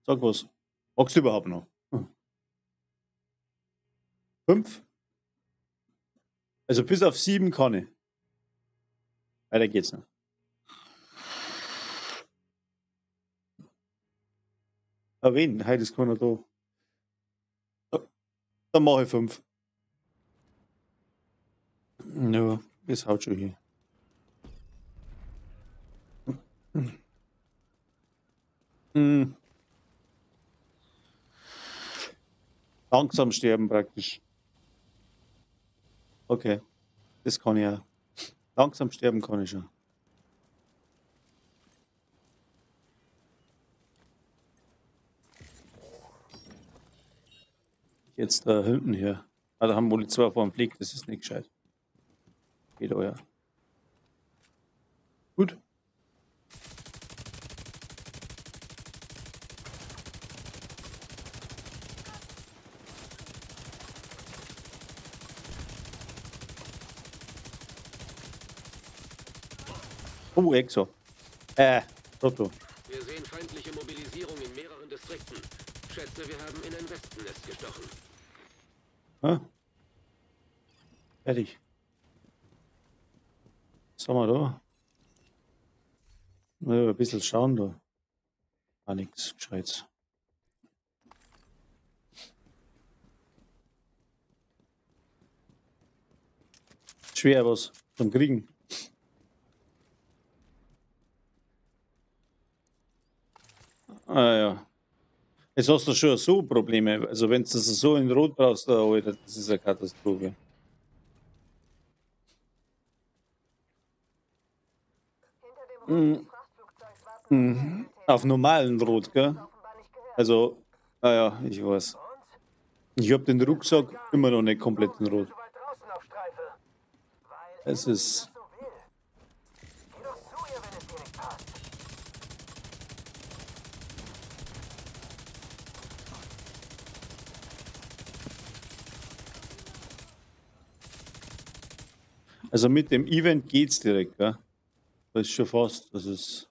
Speaker 1: Sag was. Magst du überhaupt noch? 5? Also bis auf 7 kann ich. Weiter geht's noch. Wen? Heute ist keiner da. Dann mache ich 5. Ja, das haut schon hier. Langsam sterben praktisch. Okay, das kann ich ja. Langsam sterben kann ich schon. Jetzt da hinten hier. Ah, da haben wohl 2 vor dem Blick, das ist nicht gescheit. Geht euer. Gut. Oh, Exo. Toto.
Speaker 6: Wir sehen feindliche Mobilisierung in mehreren Distrikten. Schätze, wir haben in ein Wespennest gestochen.
Speaker 1: Ah. Fertig. Was haben wir da? Mal ein bisschen schauen da. Auch nichts Gescheites. Schwer was zum Kriegen. Ah ja. Jetzt hast du schon so Probleme. Also wenn du das so in Rot brauchst, Alter, das ist eine Katastrophe.
Speaker 4: Hinter dem roten Frachtflugzeug warten
Speaker 1: Mhm. Auf normalen Rot, gell?
Speaker 4: offenbar nicht gehört.
Speaker 1: Also, ja, ich weiß. Ich habe den Rucksack immer noch nicht komplett in Rot.
Speaker 3: So weit draußen auf Streife. Weil
Speaker 1: Es ist.
Speaker 3: so will. Geh doch zu ihr, wenn es dir nicht passt.
Speaker 1: Also mit dem Event geht's direkt, gell? Das ist schon fast. Das ist.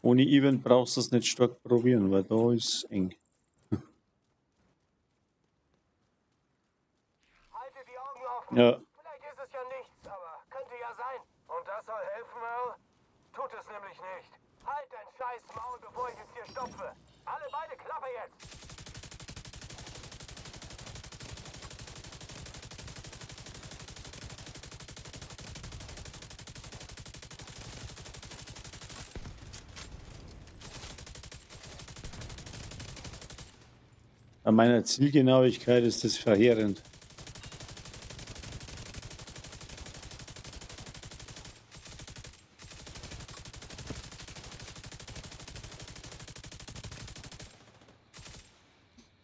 Speaker 1: Ohne Event brauchst du es nicht stark probieren, weil da ist eng.
Speaker 3: Halte die Augen offen.
Speaker 1: Ja.
Speaker 3: Vielleicht ist es ja nichts, aber könnte ja sein. Und das soll helfen, Earl? Tut es nämlich nicht. Halt dein scheiß Maul, bevor ich es hier stopfe. Alle beide Klappe jetzt.
Speaker 1: An meiner Zielgenauigkeit ist das verheerend.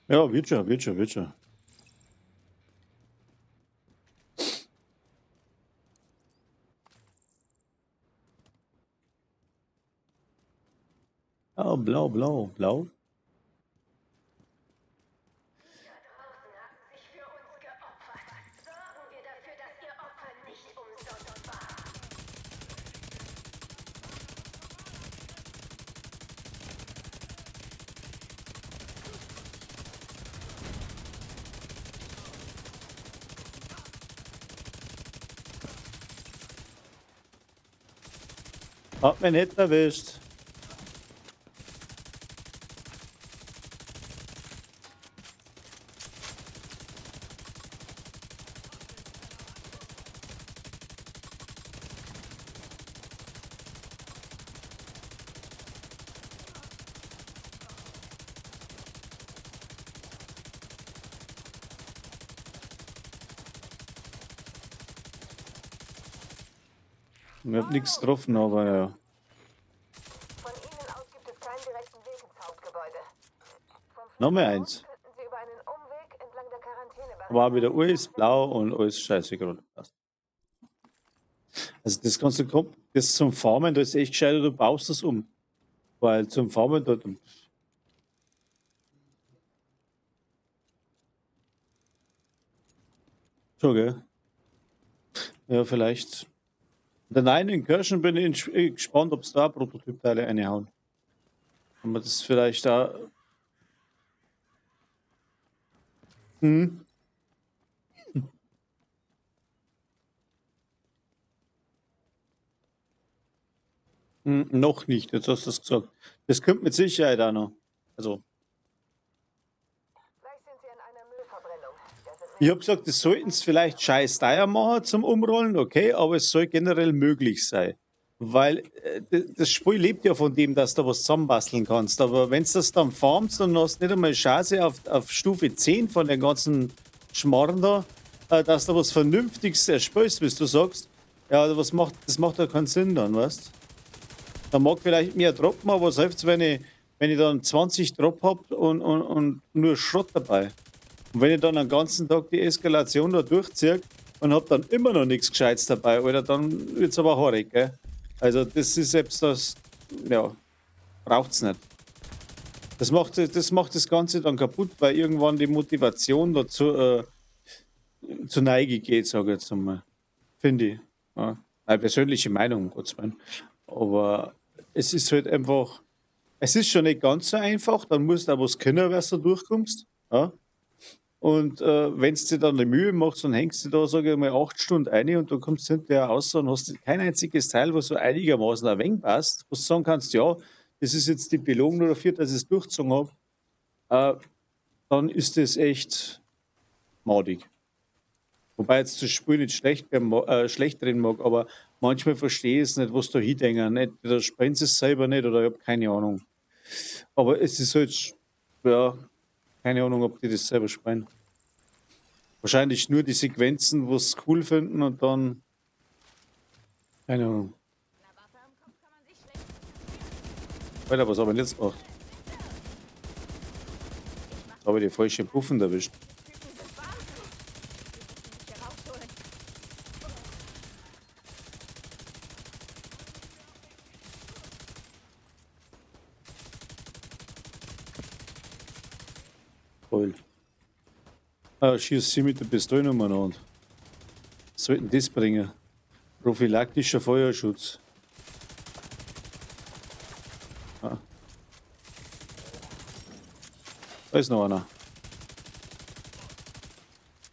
Speaker 1: Ja, wird schon, wird schon, wird schon. Oh, blau, blau, blau.
Speaker 4: Draußen haben sich für uns geopfert. Sorgen wir dafür, dass ihr Opfer nicht umsonst war.
Speaker 1: Hat mich nicht erwischt. Ich hab nichts getroffen, aber ja.
Speaker 4: Von ihnen aus gibt es keinen direkten Weg ins Hauptgebäude. Vom
Speaker 1: Nochmal
Speaker 4: Flughafen
Speaker 1: eins.
Speaker 4: könnten sie über einen Umweg entlang der Quarantänebarriere.
Speaker 1: War wieder alles blau und alles scheiße gerade. Also das kannst du das zum Farmen, da ist echt gescheiter, du baust das um. Weil zum Farmen dort. Schon, gell? Ja, vielleicht. Der Nein in Kirchen bin ich gespannt, ob es da Prototypteile reinhauen. Kann man das vielleicht da. Hm? Noch nicht, jetzt hast du es gesagt. Das kommt mit Sicherheit auch noch. Also,
Speaker 4: Gleich sind sie an einer Müllverbrennung. Da sind
Speaker 1: ich habe gesagt, das sollten es vielleicht scheiß teuer machen zum Umrollen, okay, aber es soll generell möglich sein. Weil das Spiel lebt ja von dem, dass du was zusammenbasteln kannst. Aber wenn du das dann farmst und hast nicht einmal Chance auf Stufe 10 von den ganzen Schmarrn da, dass du was Vernünftiges erspielst, wie du sagst, ja, das macht ja keinen Sinn dann, weißt? Da mag vielleicht mehr droppen, aber was hilft's, wenn ich dann 20 Drop hab und nur Schrott dabei? Und wenn ich dann den ganzen Tag die Eskalation da durchziehe und hab dann immer noch nichts Gescheites dabei, Alter, dann wird's aber haarig, gell? Also das ist selbst das, ja, braucht's nicht. Das macht das Ganze dann kaputt, weil irgendwann die Motivation dazu zur Neige geht, sage ich jetzt einmal. Finde ich. Ja. Eine persönliche Meinung, um Gottes Willen. Aber es ist halt einfach, es ist schon nicht ganz so einfach, dann musst du auch was können, was du durchkommst. Ja? Und wenn du dir dann eine Mühe machst, dann hängst du da, sage ich mal, 8 Stunden rein und du kommst hinterher raus und hast kein einziges Teil, was so einigermaßen ein wenig passt, wo du sagen kannst, ja, das ist jetzt die Belohnung dafür, dass ich es durchgezogen habe, dann ist das echt madig. Wobei jetzt das Spiel nicht schlecht drin mag, aber manchmal verstehe ich es nicht, was da hindenken. Entweder spielen sie es selber nicht oder ich habe keine Ahnung. Aber es ist halt, ja, keine Ahnung, ob die das selber spielen. Wahrscheinlich nur die Sequenzen, wo sie es cool finden und dann, keine Ahnung.
Speaker 5: Na, Waffe am Kopf kann man sich schlecht.
Speaker 1: Alter, was habe ich denn jetzt gemacht? Jetzt habe ich die falschen Puffen erwischt.
Speaker 5: Typen sind Wahnsinn. Die müssen mich hier rausholen.
Speaker 1: Cool. Schießt sie mit der Pistole umeinander. Was sollten das bringen? Prophylaktischer Feuerschutz. Ah. Da ist noch einer.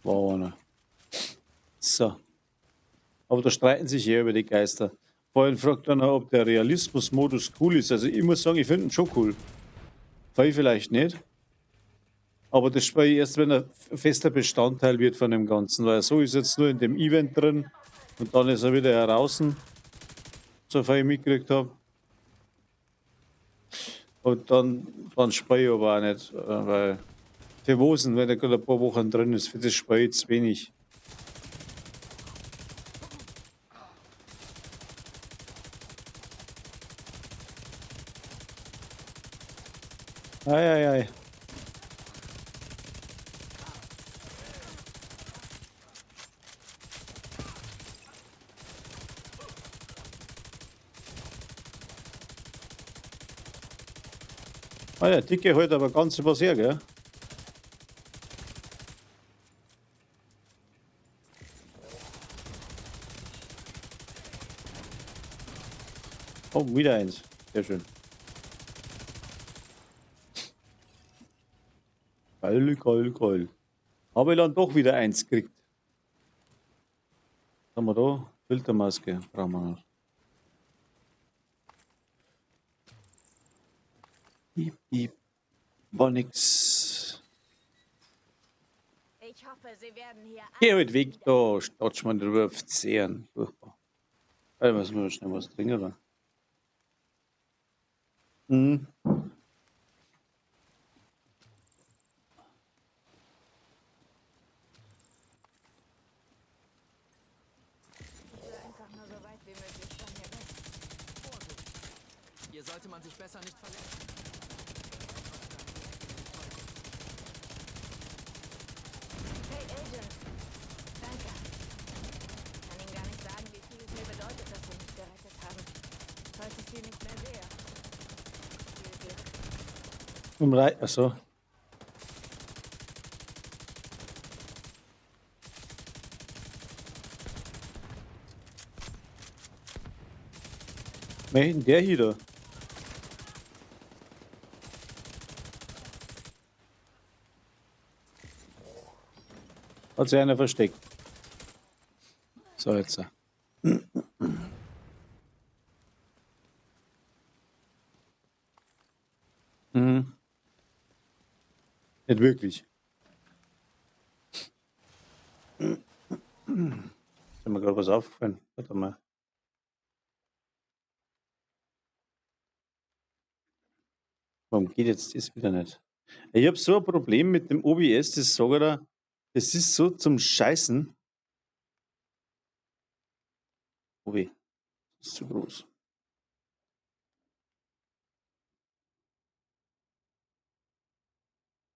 Speaker 1: War einer. So. Aber da streiten sich ja über die Geister. Vorhin fragt einer, ob der Realismus-Modus cool ist. Also ich muss sagen, ich finde ihn schon cool. Weil vielleicht nicht. Aber das spiele ich erst, wenn er fester Bestandteil wird von dem Ganzen. Weil so ist jetzt nur in dem Event drin und dann ist er wieder heraus, so viel ich mitgekriegt habe. Und dann spiele ich aber auch nicht. Weil für Wosen, wenn er gerade ein paar Wochen drin ist, für das spiele ich zu wenig. Ei. Ah ja, Dicke halt aber ganz was her, gell? Oh, wieder eins. Sehr schön. Geil. Habe ich dann doch wieder eins gekriegt. Was haben wir da? Filtermaske brauchen wir noch. Piep. War nix.
Speaker 5: Ich hoffe, sie werden hier
Speaker 1: Geh
Speaker 5: alle
Speaker 1: halt weg da, statsch man drüber verzehren. Furchtbar. Weil müssen wir schnell was trinken da. Mhm.
Speaker 5: Ich will einfach nur so weit wie möglich von hier weg.
Speaker 7: Hier sollte man sich besser nicht verletzen.
Speaker 5: Hey, Agent. Danke. Kann Ihnen gar nicht sagen, wie viel es mir bedeutet, dass Sie mich gerettet haben. Falls ich Sie nicht mehr sehe. Viel Glück.
Speaker 1: Achso. Wer ist denn der hier da? Hat sich einer versteckt. So, jetzt. Mhm. Nicht wirklich. Ist mir gerade was aufgefallen. Warte mal. Warum geht jetzt das wieder nicht? Ich habe so ein Problem mit dem OBS, das sage ich dir, das ist so zum Scheißen. OB, das ist zu groß.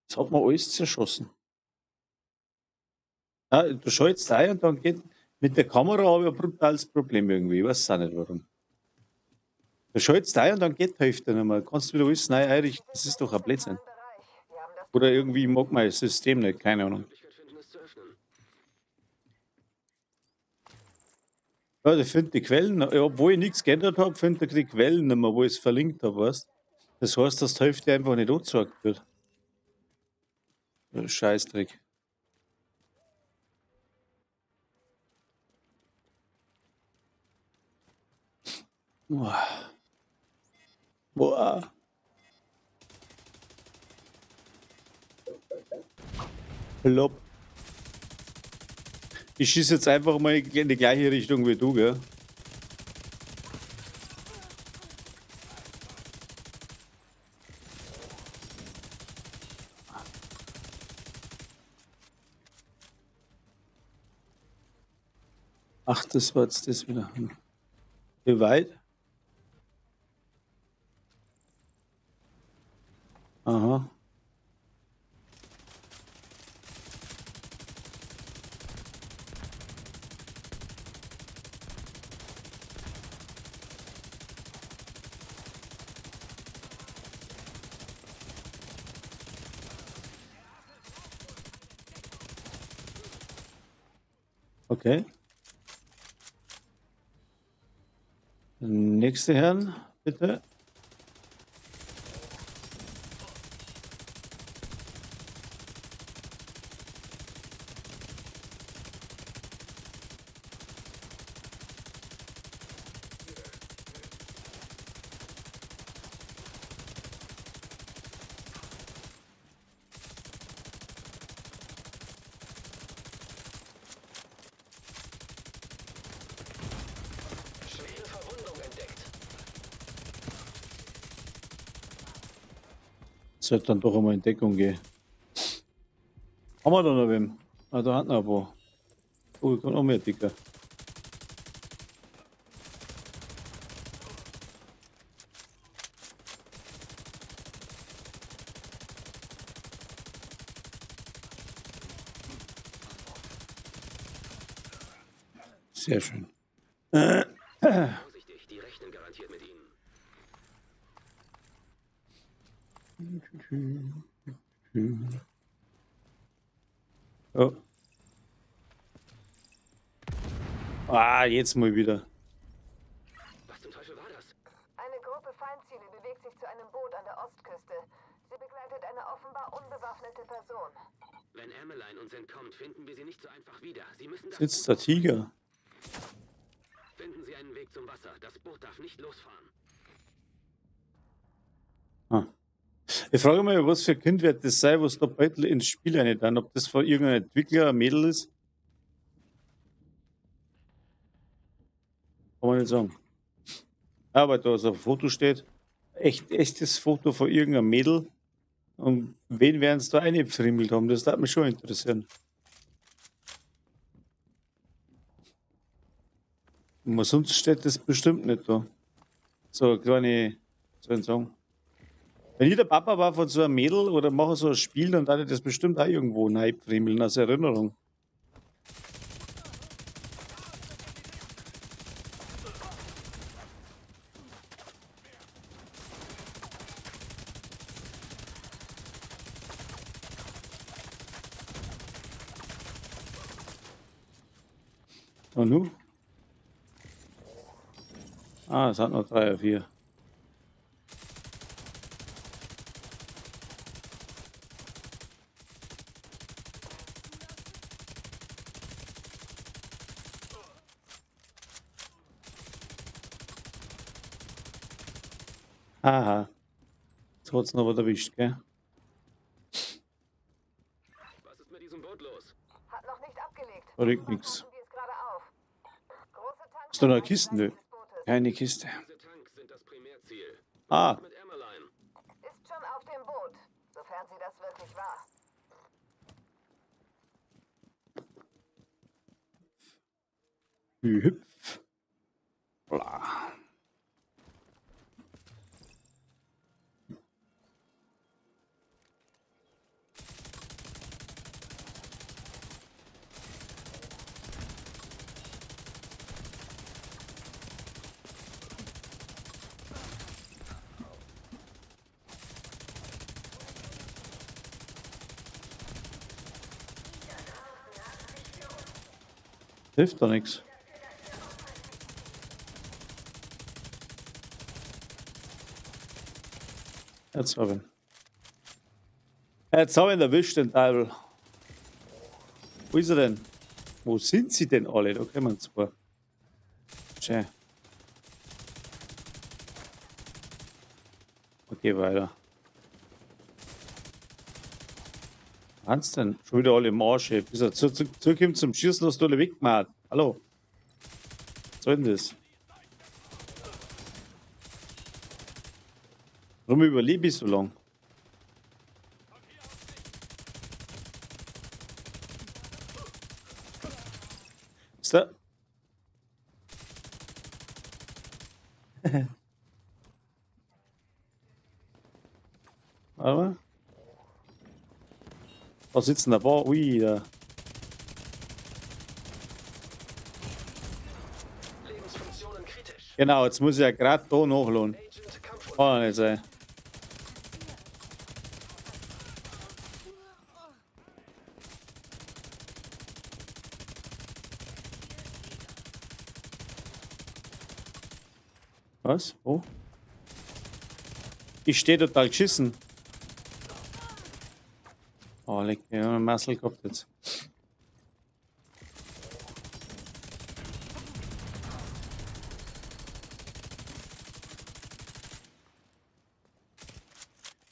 Speaker 1: Jetzt hat man alles zerschossen. Ah, du schaltest ein und dann geht mit der Kamera habe ich ein brutales Problem irgendwie. Ich weiß auch nicht warum. Du schaltest ein und dann geht die Hälfte nicht mehr. Kannst du wieder alles neu einrichten. Das ist doch ein Blödsinn. Oder irgendwie mag mein System nicht, keine Ahnung.
Speaker 6: Möglichkeit finden, es zu öffnen.
Speaker 1: Ja, ich finde die Quellen, ja, obwohl ich nichts geändert habe, finde ich die Quellen nicht mehr, wo ich es verlinkt habe, weißt. Das heißt, dass die Hälfte einfach nicht angezeigt wird. Scheißdreck. Muss Boah. Plopp. Ich schieße jetzt einfach mal in die gleiche Richtung wie du, gell? Ach, das war jetzt das wieder. Wie weit? Aha. Okay. Nächste Herren, bitte.
Speaker 6: Schwere Verwundung entdeckt.
Speaker 1: Sollte dann doch einmal in Deckung gehen. Haben wir da noch wem? Ah, da hat noch ein paar. Oh, ich kann auch mehr dicker. Sehr schön.
Speaker 6: Vorsichtig, die rechnen garantiert mit ihnen.
Speaker 1: Oh. Ah, jetzt mal wieder.
Speaker 6: Was zum Teufel war das?
Speaker 4: Eine Gruppe Feindziele bewegt sich zu einem Boot an der Ostküste. Sie begleitet eine offenbar unbewaffnete Person.
Speaker 6: Wenn Emmeline uns entkommt, finden wir sie nicht so einfach wieder. Sie müssen das
Speaker 1: Sitzt
Speaker 6: Boot
Speaker 1: der Tiger.
Speaker 6: Finden Sie einen Weg zum Wasser. Das Boot darf nicht losfahren.
Speaker 1: Ah. Ich frage mich, was für ein Kind wird das sein, was da bald ins Spiel rein dann, ob das von irgendeinem Entwickler ein Mädel ist? Kann man nicht sagen. Aber da so ein Foto steht, echtes Foto von irgendeinem Mädel. Und wen werden sie da eingefriemelt haben? Das darf mich schon interessieren. Und sonst steht das bestimmt nicht da. So eine kleine, soll ich sagen. Wenn ich der Papa war von so einem Mädel oder mache so ein Spiel, dann darf ich das bestimmt auch irgendwo reinfriemeln als Erinnerung. Und nun? Ah, es hat noch 3 oder 4. Aha. Jetzt hat es noch was erwischt, gell?
Speaker 6: Was ist mit diesem Boot los?
Speaker 4: Hat noch nicht abgelegt.
Speaker 1: Da liegt nichts.
Speaker 4: Suchen wir es gerade auf. Große Tanks
Speaker 1: Ist da noch eine
Speaker 4: am
Speaker 1: Kiste?
Speaker 4: Seite
Speaker 1: Nö.
Speaker 4: des Bootes.
Speaker 1: Keine Kiste.
Speaker 6: Diese Tanks sind das Primärziel.
Speaker 1: Ah,
Speaker 6: Mit Emmeline.
Speaker 4: Ist schon auf dem Boot, sofern sie das wirklich war.
Speaker 1: hüpf. Bla. Hilft doch nichts. Jetzt habe ich ihn. Jetzt habe ich ihn erwischt, den Teufel. Wo ist er denn? Wo sind sie denn alle? Da kommen zwei. Schön. geh weiter. Was denn? Schon wieder alle im Arsch, ey. Bis er zurückkommt zum Schießen, hast du alle weggemacht. Hallo. Was soll denn das? Warum überlebe ich so lang? Ist da? Aber? Was sitzt denn da? Boah, ui, da.
Speaker 6: Lebensfunktionen kritisch.
Speaker 1: Genau, jetzt muss ich ja gerade da nachladen.
Speaker 6: Agent, Kampf
Speaker 1: Kann doch nicht sein. Was? Wo? Ich stehe total geschissen. Oh, leck mir, ich hab einen Muscle gehabt jetzt.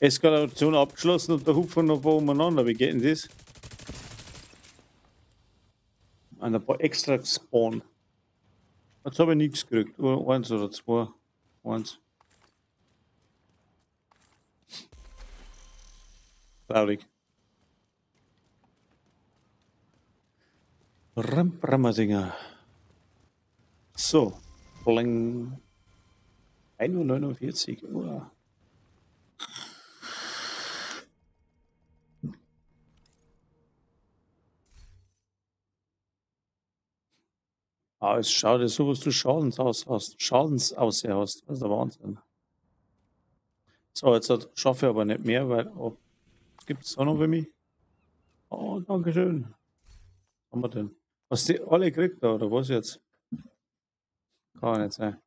Speaker 1: Eskalation abgeschlossen und der Hupfer noch ein paar umeinander. Wie geht denn das? Ein paar extra Spawn. Jetzt habe ich nichts gekriegt. Eins oder zwei. Eins. Traurig. Rammerdinger. So. Bling. 1:49 Uhr. Ah, es schaut ja so, was du Schadensausseher hast. Das ist der Wahnsinn. So, jetzt schaffe ich aber nicht mehr, weil. Oh, was gibt es da noch für mich? Oh, Dankeschön. Was haben wir denn? Hast die alle gekriegt da, oder was jetzt? Kann nicht sein.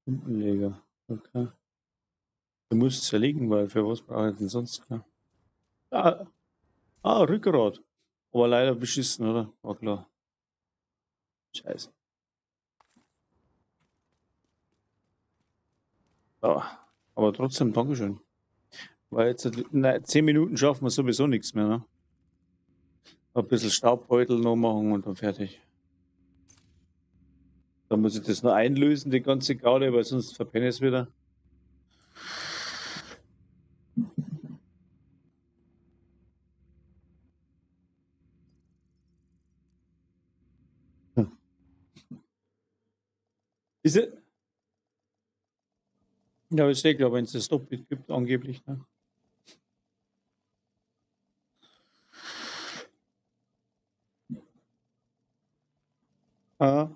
Speaker 1: Untenleger. Okay. Du musst zerlegen, weil für was brauche ich denn sonst? Rückgrat. Aber leider beschissen, oder? War klar. Scheiße. Ja, aber trotzdem, Dankeschön. Weil jetzt 10 Minuten schaffen wir sowieso nichts mehr, ne? Ein bisschen Staubbeutel noch machen und dann fertig. Dann muss ich das noch einlösen, die ganze Gaude, weil sonst verpenne ich es wieder. Diese. Ja, ich denke, wenn es das doppelt gibt, angeblich. Ne? Ah,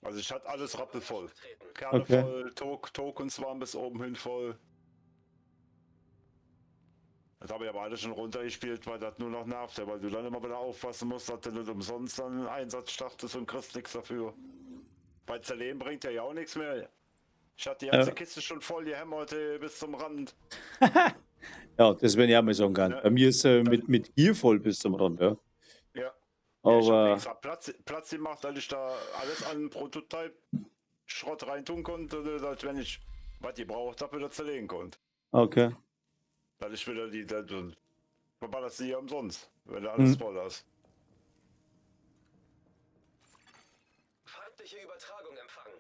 Speaker 8: Also ich hatte alles rappelvoll. Kerne
Speaker 1: Okay.
Speaker 8: voll, Tokens waren bis oben hin voll. Das habe ich aber alles schon runtergespielt, weil das nur noch nervt, weil du dann immer wieder aufpassen musst, dass du nicht umsonst dann einen Einsatz startest und kriegst nichts dafür. Weil zerlegen bringt ja auch nichts mehr. Ich hatte die ganze Kiste schon voll gehämmert bis zum Rand.
Speaker 1: ja, das wenn ich auch mal sagen kann.
Speaker 8: Ja.
Speaker 1: Bei mir ist mit Gier voll bis zum Rand, ja.
Speaker 8: Ja. Ja, ich hab
Speaker 1: Aber
Speaker 8: extra Platz gemacht, dass ich da alles an Prototyp Schrott rein tun konnte, dass wenn ich was die braucht habe, wieder zerlegen konnte.
Speaker 1: okay.
Speaker 8: Dass ich wieder verballerst du ja umsonst, wenn du alles voll hast.
Speaker 6: Feindliche Übertragung empfangen.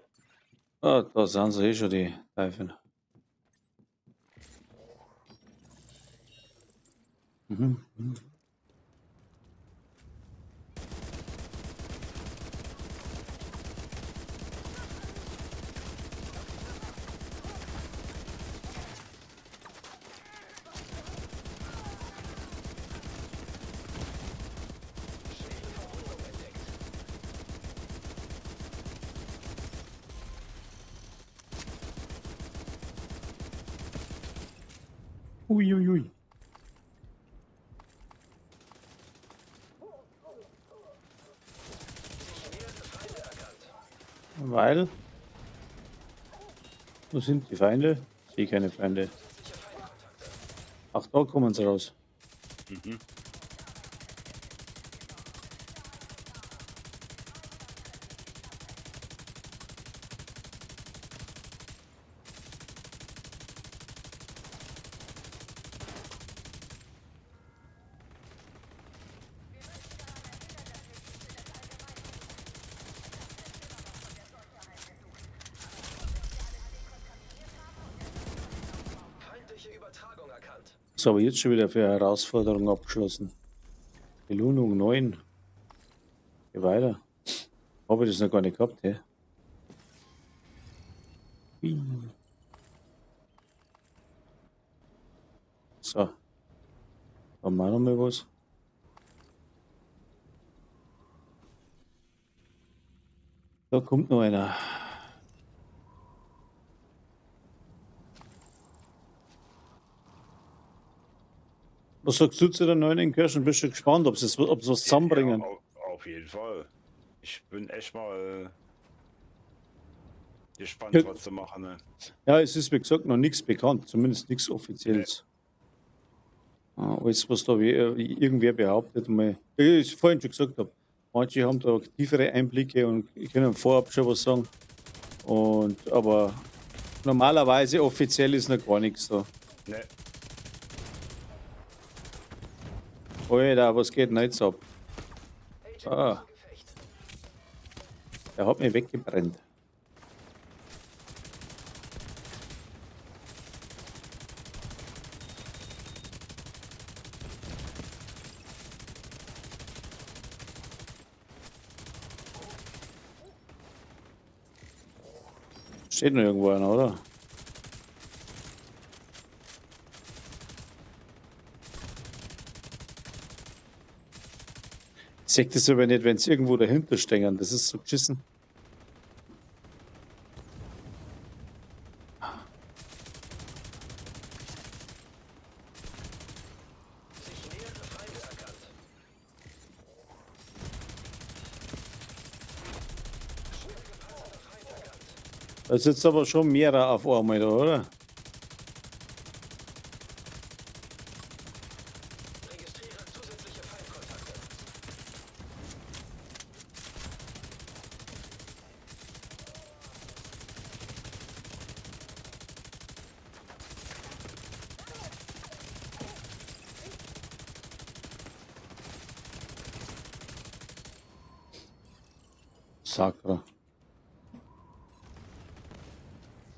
Speaker 1: Ah, da sind sie schon, die Teufel. Mhm. Uiuiui. Weil? Wo sind die Feinde? Ich sehe keine Feinde. Ach, da kommen sie raus. Was habe ich jetzt schon wieder für eine Herausforderung abgeschlossen? Belohnung 9. Geh weiter. Habe ich das noch gar nicht gehabt, hä? Hui. So. Haben wir noch mal was? Da kommt noch einer. Was sagst du zu der neuen in Kirchen? Bist du gespannt, ob sie was zusammenbringen?
Speaker 8: Ja, auf jeden Fall. Ich bin echt mal gespannt,
Speaker 1: Ja.
Speaker 8: was zu machen. Ne?
Speaker 1: Ja, es ist wie gesagt noch nichts bekannt, zumindest nichts Offizielles. Alles, was da irgendwer behauptet, mal, wie ich vorhin schon gesagt habe, manche haben da tiefere Einblicke und können vorab schon was sagen. Aber normalerweise offiziell ist noch gar nichts da.
Speaker 8: Ne,
Speaker 1: Alter, was geht denn jetzt ab? Ah, der hat mich weggebrennt. Steht noch irgendwo einer, oder? Ich sehe das aber nicht, wenn es irgendwo dahinter stehen. Das ist so geschissen. Da ist jetzt aber schon mehrere auf einmal da, oder? Sakra.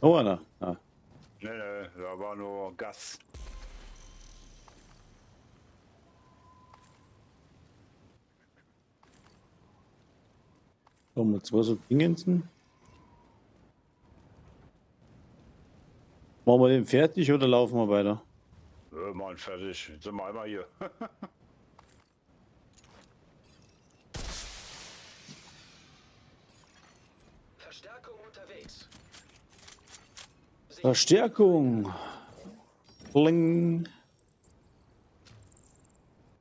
Speaker 1: Noch einer. Ah.
Speaker 8: ne, da war nur Gas.
Speaker 1: Haben wir zwei so Dingensen. Machen wir den fertig oder laufen wir weiter?
Speaker 8: Ja, Mann, fertig. Jetzt sind wir einmal hier.
Speaker 3: Verstärkung unterwegs.
Speaker 1: Verstärkung. Bling.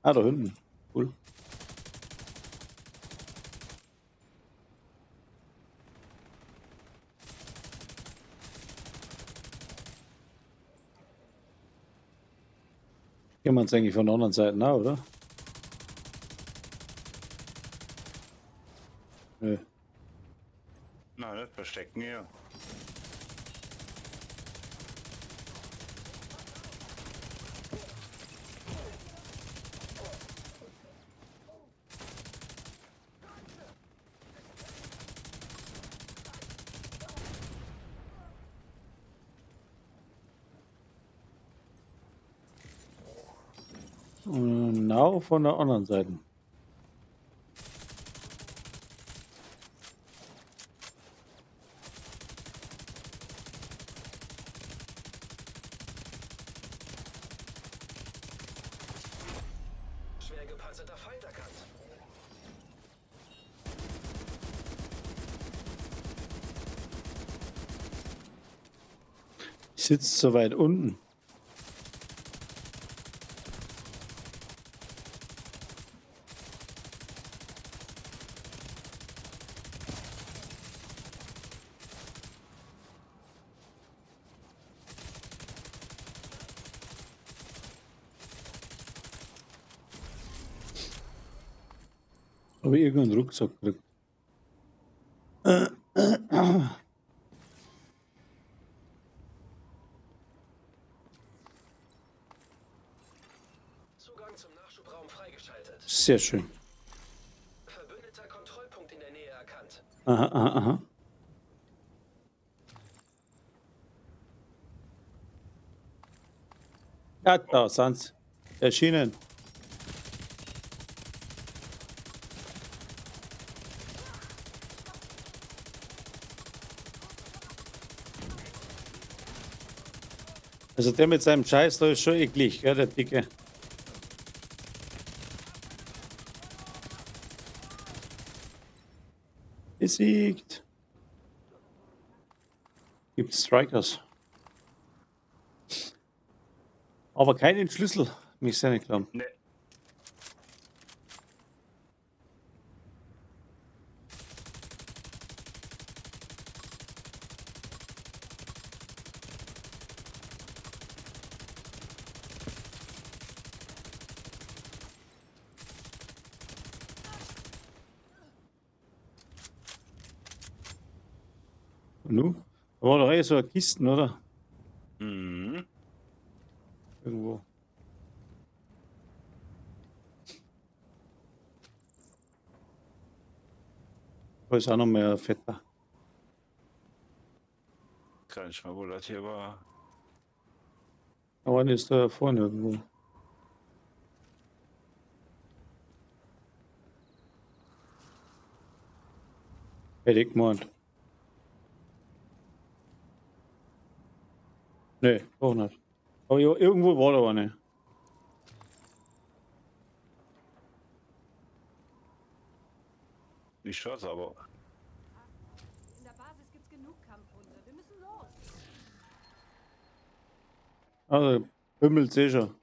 Speaker 1: Ah, da hinten. Cool. Gehen wir uns eigentlich von der anderen Seite nach, oder? Nö.
Speaker 8: Nein, nicht verstecken hier.
Speaker 1: Genau von der anderen Seite.
Speaker 3: Schwer gepanzerter Feind erkannt.
Speaker 1: Sitzt so weit unten. Aber irgendeinen Rucksack gekriegt.
Speaker 3: Zugang zum Nachschubraum freigeschaltet.
Speaker 1: Sehr schön.
Speaker 3: Verbündeter Kontrollpunkt in der Nähe erkannt.
Speaker 1: Aha, aha, aha. Ja, da sind sie. Erschienen. Also der mit seinem Scheiß, da ist schon eklig, gell, der Dicke. Besiegt. Gibt Strikers. Aber keinen Schlüssel, mich sehr nicht glauben.
Speaker 8: Ne.
Speaker 1: Und nu? Da war doch eh so eine Kisten, oder?
Speaker 8: Mhm.
Speaker 1: Irgendwo. Da ist auch noch mehr Fetter.
Speaker 8: Kann ich mal, wo das hier war.
Speaker 1: Aber einer ist da vorne irgendwo. Fertig gemacht. Nee, auch nicht. Aber ja, irgendwo war da eine.
Speaker 8: Ich schaff's aber.
Speaker 5: In der Basis gibt's genug Kampfhunde. Wir müssen los.
Speaker 1: Also, bimmelt sicher.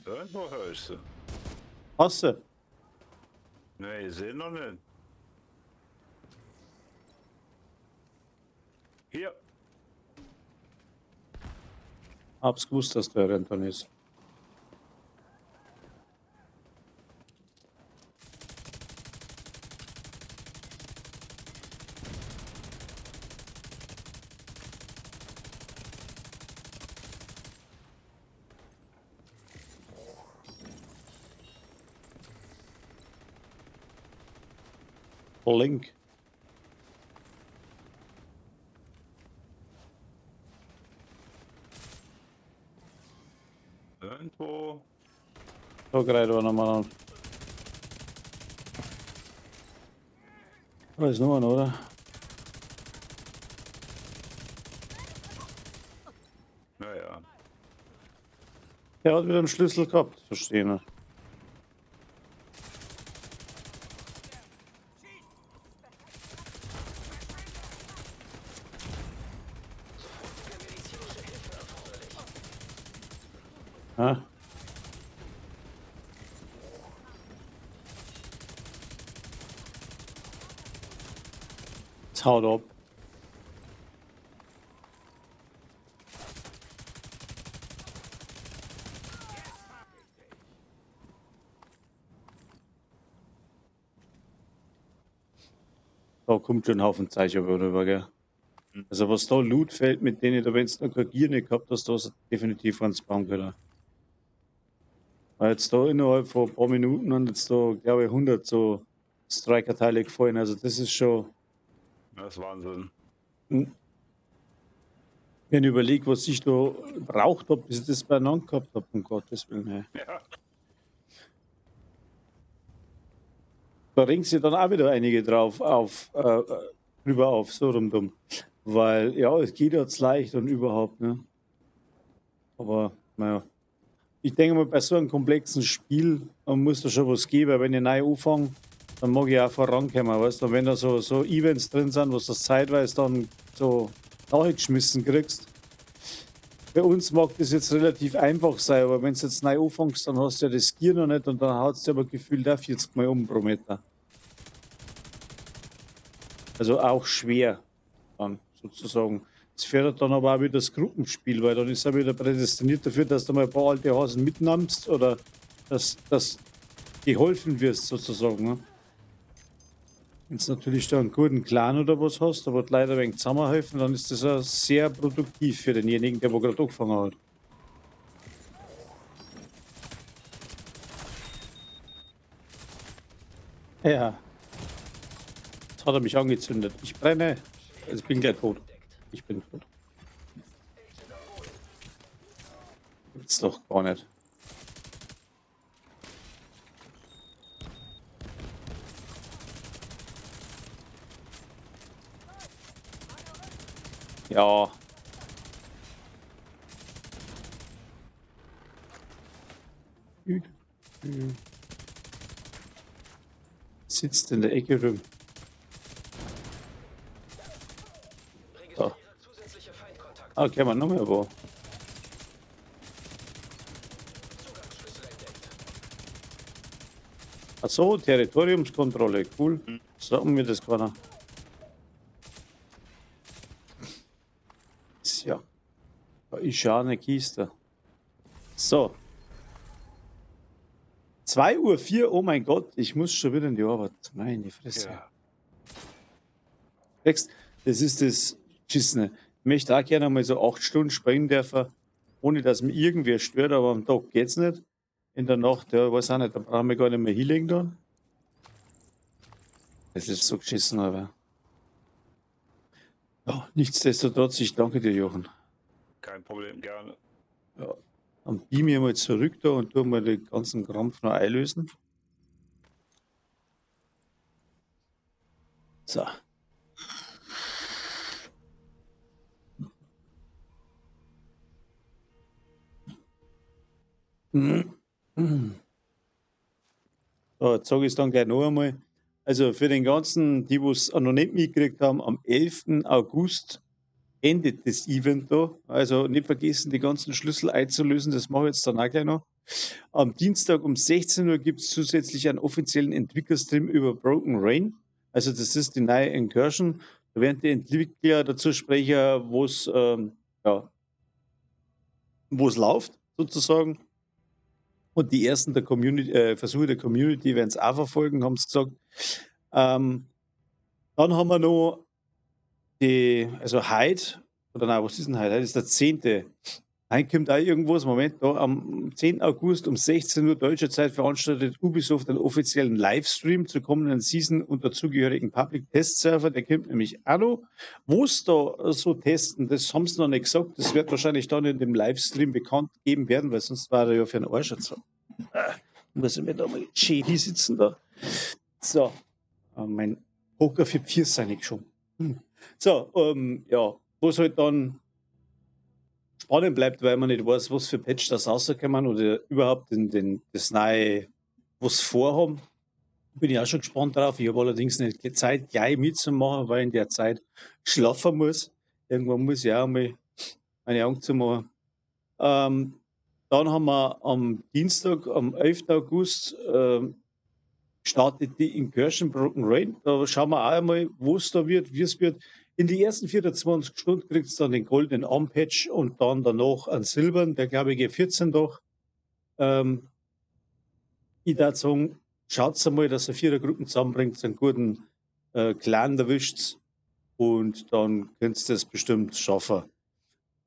Speaker 8: Irgendwo höre ich sie.
Speaker 1: Hast du?
Speaker 8: Ne, ich sehe noch nicht. Hier.
Speaker 1: Hab's gewusst, dass der Renton ist. Link.
Speaker 8: Irgendwo.
Speaker 1: Da gerade war nochmal an. Da ist noch einer, oder?
Speaker 8: Naja.
Speaker 1: Der hat wieder einen Schlüssel gehabt, verstehen. Ja. Jetzt haut ab. Da kommt schon ein Haufen Zeichen rüber, gell? Also was da Loot fällt, mit denen da, wenn es noch keine Gier nicht gehabt hast, da ist definitiv ans Baum können. Weil jetzt da innerhalb von ein paar Minuten haben jetzt da, glaube ich, 100 so Striker-Teile gefallen. Also das ist schon,
Speaker 8: Das ist Wahnsinn.
Speaker 1: wenn ich überlege, was ich da braucht habe, bis ich das beieinander gehabt habe, um Gottes Willen. Hey.
Speaker 8: Ja.
Speaker 1: Da ringen sie dann auch wieder einige drauf drüber auf, so rum. Weil, ja, es geht jetzt leicht und überhaupt, ne? Aber, naja. Ich denke mal, bei so einem komplexen Spiel muss da schon was geben, weil wenn ich neu anfange, dann mag ich auch vorankommen, weißt du? Und wenn da so Events drin sind, was du zeitweise dann so nachgeschmissen kriegst. Bei uns mag das jetzt relativ einfach sein, aber wenn du jetzt neu anfängst, dann hast du ja das Gear noch nicht und dann haut es dir aber gefühlt auch 40 Mal um pro Meter. Also auch schwer, dann sozusagen. Es fördert dann aber auch wieder das Gruppenspiel, weil dann ist er wieder prädestiniert dafür, dass du mal ein paar alte Hasen mitnimmst oder dass geholfen wirst sozusagen. Ne? Wenn du natürlich da einen guten Clan oder was hast, aber leider ein wenig zusammenhelfen, dann ist das auch sehr produktiv für denjenigen, der wo gerade angefangen hat. Ja, jetzt hat er mich angezündet. Ich brenne. Also ich bin gleich tot. Ich bin tot. Gibt's doch gar nicht. Ja. Sitzt in der Ecke rum. So. Ah, okay, man noch mehr wo. Ach so, Territoriumskontrolle, cool. Sagen wir das keiner. Ja, da ist ja eine Kiste. So. 2:04 Uhr, oh mein Gott, ich muss schon wieder in die Arbeit. Meine Fresse.
Speaker 8: Ja.
Speaker 1: Wächst, das ist das Schissene. Ich möchte auch gerne mal so 8 Stunden springen dürfen, ohne dass mir irgendwer stört, aber am Tag geht's nicht. In der Nacht, ja, weiß auch nicht, da brauchen wir gar nicht mehr hinlegen dann. Das ist so geschissen, aber. Ja, nichtsdestotrotz, ich danke dir, Jochen.
Speaker 8: Kein Problem, gerne.
Speaker 1: Ja. Dann beam ich mal zurück da und tu mal den ganzen Krampf noch einlösen. So. So, jetzt sage ich es dann gleich noch einmal. Also für den ganzen, die es noch nicht mitgekriegt haben, am 11. August endet das Event da. Also nicht vergessen, die ganzen Schlüssel einzulösen, das mache ich jetzt dann auch gleich noch. Am Dienstag um 16 Uhr gibt es zusätzlich einen offiziellen Entwicklerstream über Broken Rain. Also das ist die neue Incursion. Da werden die Entwickler dazu sprechen, wo es läuft, sozusagen. Und die ersten der Versuche der Community werden es auch verfolgen, haben sie gesagt. Dann haben wir noch heute, oder nein, was ist denn heute? Heute ist der 10. Heute kommt auch irgendwas, Moment, da am 10. August um 16 Uhr deutscher Zeit veranstaltet Ubisoft einen offiziellen Livestream zur kommenden Season und dazugehörigen Public Test Server. Der kommt nämlich auch noch. Wo es da so testen, das haben sie noch nicht gesagt. Das wird wahrscheinlich dann in dem Livestream bekannt geben werden, weil sonst war er ja für einen Arsch so. Muss ich mir da mal schön sitzen da. So, mein Poker für Pierce sei nicht schon. So, ja, wo es halt dann spannend bleibt, weil man nicht weiß, was für Patch das rauskommen oder überhaupt das neue, was vorhaben. Bin ich auch schon gespannt drauf. Ich habe allerdings nicht die Zeit, gleich mitzumachen, weil in der Zeit schlafen muss. Irgendwann muss ich auch mal meine Augen zumachen. Dann haben wir am Dienstag, am 11. August, startet die Incursion Broken Rain. Da schauen wir auch einmal, wo es da wird, wie es wird. In die ersten 24 Stunden kriegt es dann den goldenen Armpatch und dann danach einen silbern, der glaube ich geht 14 doch. Ich würde sagen, schaut einmal, dass ihr 4 Gruppen zusammenbringt, einen guten Clan erwischt und dann könnt ihr das bestimmt schaffen.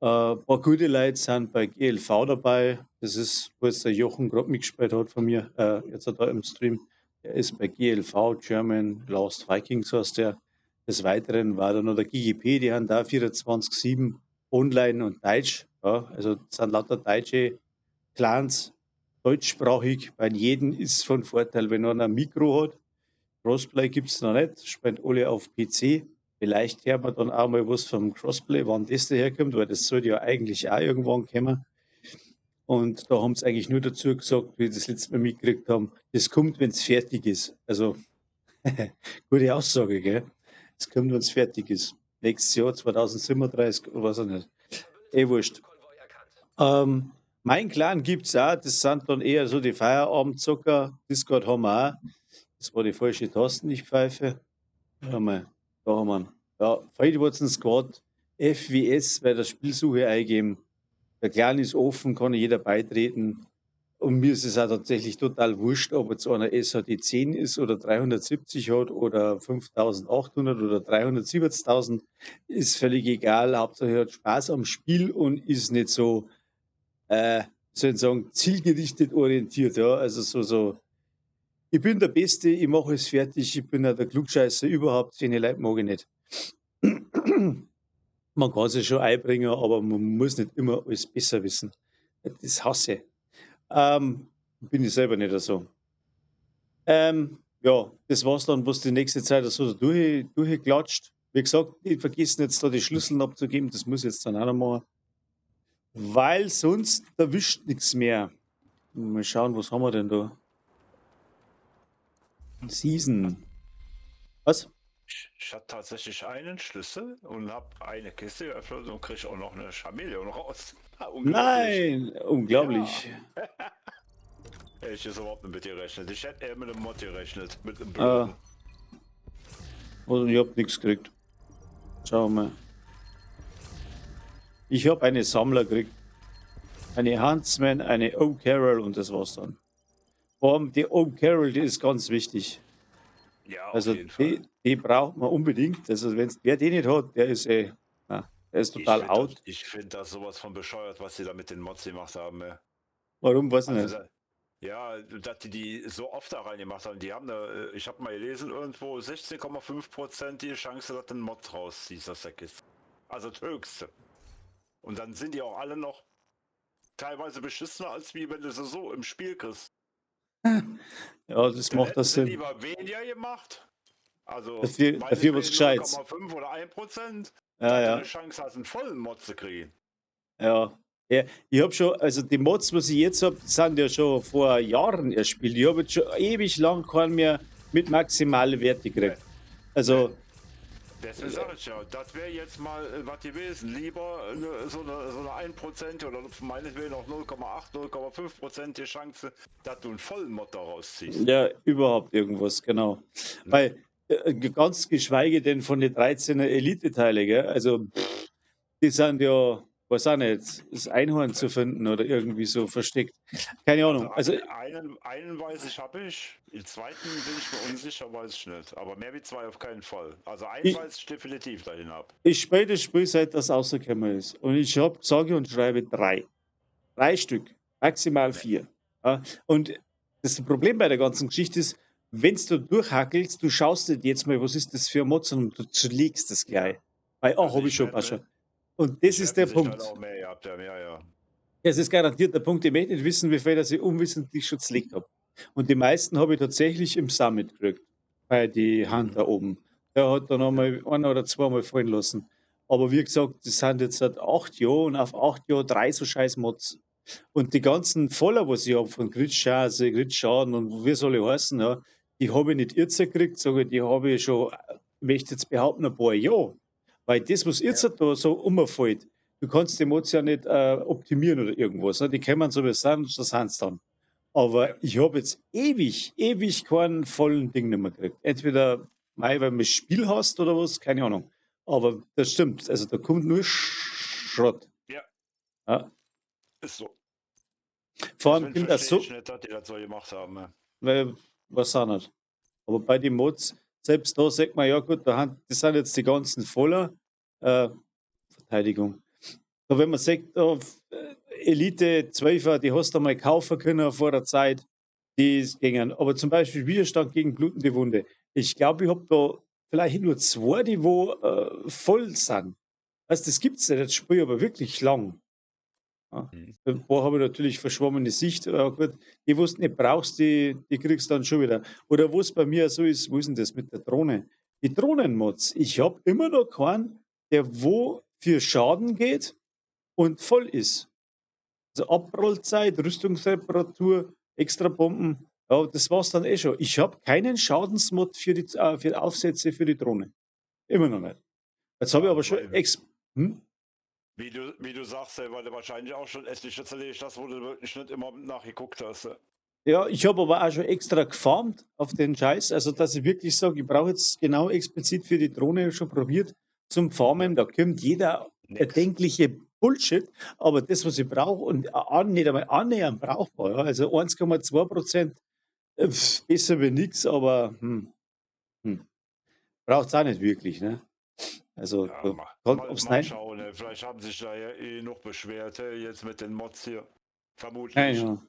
Speaker 1: Ein paar gute Leute sind bei GLV dabei. Das ist, wo jetzt der Jochen gerade mitgespielt hat von mir, jetzt da im Stream. Der ist bei GLV, German Last Vikings heißt der. Des Weiteren war da noch der GGP, die haben da 24/7 online und Deutsch. Ja, also das sind lauter deutsche Clans, deutschsprachig. Bei jedem ist von Vorteil, wenn einer ein Mikro hat. Crossplay gibt es noch nicht, spielen alle auf PC. Vielleicht hören wir dann auch mal was vom Crossplay, wann das daherkommt, weil das sollte ja eigentlich auch irgendwann kommen. Und da haben sie eigentlich nur dazu gesagt, wie wir das letzte Mal mitgekriegt haben, das kommt, wenn es fertig ist. Also, gute Aussage, gell? Es kommt, wenn es fertig ist. Nächstes Jahr, 2037, oder was auch nicht. Wurscht. Mein Clan gibt es auch, das sind dann eher so die Feierabendzocker. Discord haben wir auch. Das war die falsche Taste, nicht Pfeife. Da haben wir. Ja, Fightwatson Squad, FWS, bei der Spielsuche eingeben. Der Clan ist offen, kann jeder beitreten. Und mir ist es auch tatsächlich total wurscht, ob jetzt einer SHD 10 ist oder 370 hat oder 5800 oder 370.000. Ist völlig egal. Hauptsache er hat Spaß am Spiel und ist nicht so, soll ich sagen, zielgerichtet orientiert. Ja, also so Ich bin der Beste, ich mache es fertig, ich bin ja der Klugscheißer überhaupt, so eine Leute mag ich nicht. Man kann sich schon einbringen, aber man muss nicht immer alles besser wissen. Das hasse ich. Bin ich selber nicht so. Ja, das war's dann, was die nächste Zeit so durchgeklatscht. Wie gesagt, ich vergessen jetzt da die Schlüssel abzugeben, das muss ich jetzt dann auch noch machen. Weil sonst erwischt nichts mehr. Mal schauen, was haben wir denn da? Season. Was?
Speaker 8: Ich hatte tatsächlich einen Schlüssel und habe eine Kiste geöffnet und kriege auch noch eine Chamäleon raus. Unglaublich.
Speaker 1: Nein, unglaublich.
Speaker 8: Hätte ich jetzt überhaupt nicht mit gerechnet. Ich hätte eher mit einem Mod gerechnet. Mit einem
Speaker 1: Ah.
Speaker 8: Blöden.
Speaker 1: Also ich hab nichts gekriegt. Schauen wir mal. Ich habe eine Sammler gekriegt. Eine Huntsman, eine O'Carroll und das war's dann. Vor allem die O'Carroll, die ist ganz wichtig.
Speaker 8: Ja,
Speaker 1: Also
Speaker 8: auf jeden Fall.
Speaker 1: die braucht man unbedingt. Also wer die nicht hat, der ist der ist total out.
Speaker 8: Ich finde das sowas von bescheuert, was sie da mit den Mods gemacht haben. Ey.
Speaker 1: Warum, weiß ich
Speaker 8: Also
Speaker 1: nicht.
Speaker 8: ja, dass die so oft da reingemacht haben. Die haben da, ich habe mal gelesen, irgendwo 16,5% die Chance, dass ein Mod rauszieht, das Sack ist. Also das Höchste. Und dann sind die auch alle noch teilweise beschissener, als wie wenn du sie so im Spiel kriegst.
Speaker 1: Ja, das
Speaker 8: Dann
Speaker 1: macht
Speaker 8: hätten
Speaker 1: das
Speaker 8: sie
Speaker 1: Sinn.
Speaker 8: lieber weniger gemacht. Also
Speaker 1: Dafür was Gescheites.
Speaker 8: 0,5 oder 1%.
Speaker 1: Ja,
Speaker 8: dass du
Speaker 1: ja.
Speaker 8: eine Chance hast, einen vollen Mod zu kriegen.
Speaker 1: Ja. Ja, ich habe schon, also die Mods, was ich jetzt habe, sind ja schon vor Jahren erspielt. Ich habe jetzt schon ewig lang keinen mehr mit maximalen Werte gekriegt. Also,
Speaker 8: Deswegen sage ich ja, das wäre jetzt mal was gewesen. Lieber so eine 1% oder meinetwegen noch 0,8, 0,5% die Chance, dass du einen vollen Mod daraus ziehst.
Speaker 1: ja, überhaupt irgendwas, genau. Weil, ganz geschweige denn von den 13er Elite-Teile, gell? Also, die sind ja, weiß auch nicht, das Einhorn zu finden oder irgendwie so versteckt. Keine Ahnung. Also,
Speaker 8: einen weiß ich, habe ich. Den zweiten bin ich mir unsicher, weiß ich nicht. Aber mehr wie zwei auf keinen Fall. Also einen
Speaker 1: Ich-
Speaker 8: weiß ich definitiv dahin ab.
Speaker 1: ich spiele das Spiel, seit das rausgekommen ist. Und ich habe, sage und schreibe 3. 3 Stück, maximal 4. Ja, und das Problem bei der ganzen Geschichte ist, wenn du durchhackelst, du schaust dir jetzt mal, was ist das für ein Mod, und du zerlegst das gleich. Weil,
Speaker 8: Also
Speaker 1: habe ich
Speaker 8: ich
Speaker 1: schon,
Speaker 8: werde-
Speaker 1: passt schon. Und das ist der
Speaker 8: Schreiben sich
Speaker 1: Punkt.
Speaker 8: halt auch mehr gehabt, ja.
Speaker 1: Es ist garantiert der Punkt, ich möchte nicht wissen, wie viel dass ich unwissentlich schon zerlegt habe. Und die meisten habe ich tatsächlich im Summit gekriegt, bei die Hand da oben. Der hat dann einmal ein oder zweimal fallen lassen. Aber wie gesagt, das sind jetzt seit 8 Jahren und auf 8 Jahre 3 so scheiß Mods. Und die ganzen Voller, was ich habe von Gritschase, Gritschaden und wie soll ich heißen, ja, die habe ich nicht jetzt gekriegt, sage ich, die habe ich schon, ich möchte jetzt behaupten, ein paar Jahre. Weil das, was jetzt da so umfällt, du kannst die Mods ja nicht optimieren oder irgendwas. Ne? Die kommen so wie es sind, das sind dann. Aber ich habe jetzt ewig keinen vollen Ding nicht mehr gekriegt. Entweder, weil du das Spiel hast oder was, keine Ahnung. Aber das stimmt. Also da kommt nur Schrott.
Speaker 8: Ja.
Speaker 1: Ja.
Speaker 8: Ist so.
Speaker 1: Vor allem
Speaker 8: Deswegen
Speaker 1: kommt das so,
Speaker 8: verstehe ich nicht, dass die das so gemacht haben. Ne?
Speaker 1: weil, was auch nicht. Aber bei den Mods, selbst da sagt man, ja gut, das sind jetzt die ganzen voller Verteidigung. Da wenn man sagt, Elite 12er, die hast du mal kaufen können vor der Zeit, die gingen. Aber zum Beispiel Widerstand gegen blutende Wunde. Ich glaube, ich habe da vielleicht nur 2, die wo voll sind. Weißt, das gibt es nicht, das Spiel aber wirklich lang. Ja. Ein paar habe ich natürlich verschwommene Sicht, aber gut, die, wo du nicht brauchst, die kriegst du dann schon wieder. Oder wo es bei mir so ist, wo ist denn das mit der Drohne? Die Drohnenmods, ich habe immer noch keinen, der wo für Schaden geht und voll ist. Also Abrollzeit, Rüstungsreparatur, extra Bomben, ja, das war's dann eh schon. Ich habe keinen Schadensmod für Aufsätze für die Drohne. Immer noch nicht. Jetzt habe ich aber schon
Speaker 8: Wie du sagst, weil du wahrscheinlich auch schon etliche zerlegt hast, wo du wirklich nicht immer nachgeguckt hast.
Speaker 1: Ja, ich habe aber auch schon extra gefarmt auf den Scheiß, also dass ich wirklich sage, ich brauche jetzt genau explizit für die Drohne schon probiert zum Farmen, da kommt jeder erdenkliche Bullshit, aber das, was ich brauche und nicht einmal annähernd brauchbar, ja, also 1,2%, besser wie nichts, aber braucht es auch nicht wirklich, ne? Also,
Speaker 8: Ja,
Speaker 1: ob's
Speaker 8: mal
Speaker 1: nein,
Speaker 8: schauen, ne? Vielleicht haben sich da ja noch beschwert, jetzt mit den Mods hier. Vermutlich.
Speaker 1: nein, ja.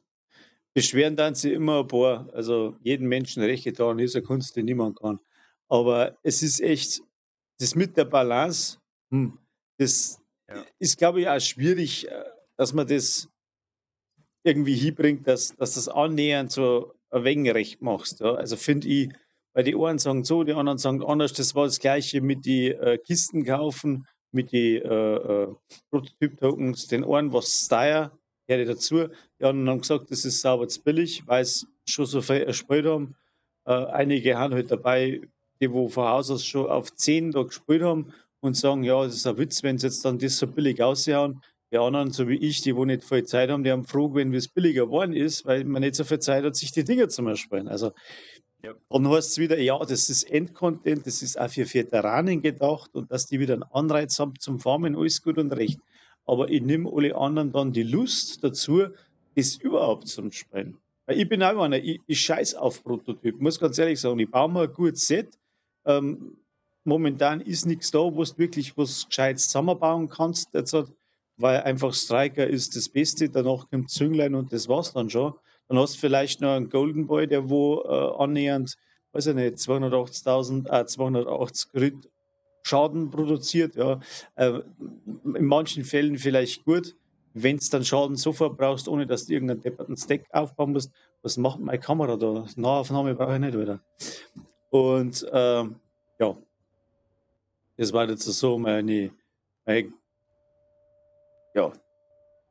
Speaker 1: beschweren dann sie immer ein paar. Also jeden Menschen Recht getan ist eine Kunst, die niemand kann. Aber es ist echt, das mit der Balance, das
Speaker 8: Ja.
Speaker 1: ist, glaube ich, auch schwierig, dass man das irgendwie hinbringt, dass das annähernd so ein wenig recht machst. Ja? Also finde ich, weil die einen sagen so, die anderen sagen anders. Das war das Gleiche mit die Kisten kaufen, mit die Prototyp-Tokens. Den einen was Steyr, gehört dazu. Die anderen haben gesagt, das ist sauber zu billig, weil sie schon so viel erspielt haben. Einige haben halt dabei, die wo von Haus aus schon auf 10 da gespielt haben und sagen, ja, das ist ein Witz, wenn sie jetzt dann das so billig aushauen. Die anderen, so wie ich, die wo nicht viel Zeit haben, die haben froh gewesen, wie es billiger geworden ist, weil man nicht so viel Zeit hat, sich die Dinge zu erspielen. Also,
Speaker 8: Ja.
Speaker 1: dann heißt es wieder, ja, das ist Endcontent, das ist auch für Veteranen gedacht und dass die wieder einen Anreiz haben zum Farmen, alles gut und recht. Aber ich nehme alle anderen dann die Lust dazu, das überhaupt zum Spielen. Weil ich bin auch einer, ich scheiß auf Prototyp, muss ganz ehrlich sagen, ich baue mir ein gutes Set. Momentan ist nichts da, wo du wirklich was Gescheites zusammenbauen kannst. Jetzt weil einfach Striker ist das Beste, danach kommt Zünglein und das war's dann schon. Dann hast du vielleicht noch einen Golden Boy, der wo annähernd, weiß ich nicht, 280 Crit Schaden produziert. Ja. In manchen Fällen vielleicht gut. Wenn du dann Schaden sofort brauchst, ohne dass du irgendeinen depperten Stack aufbauen musst, was macht meine Kamera da? Nahaufnahme brauche ich nicht wieder. Und ja, das war jetzt so meine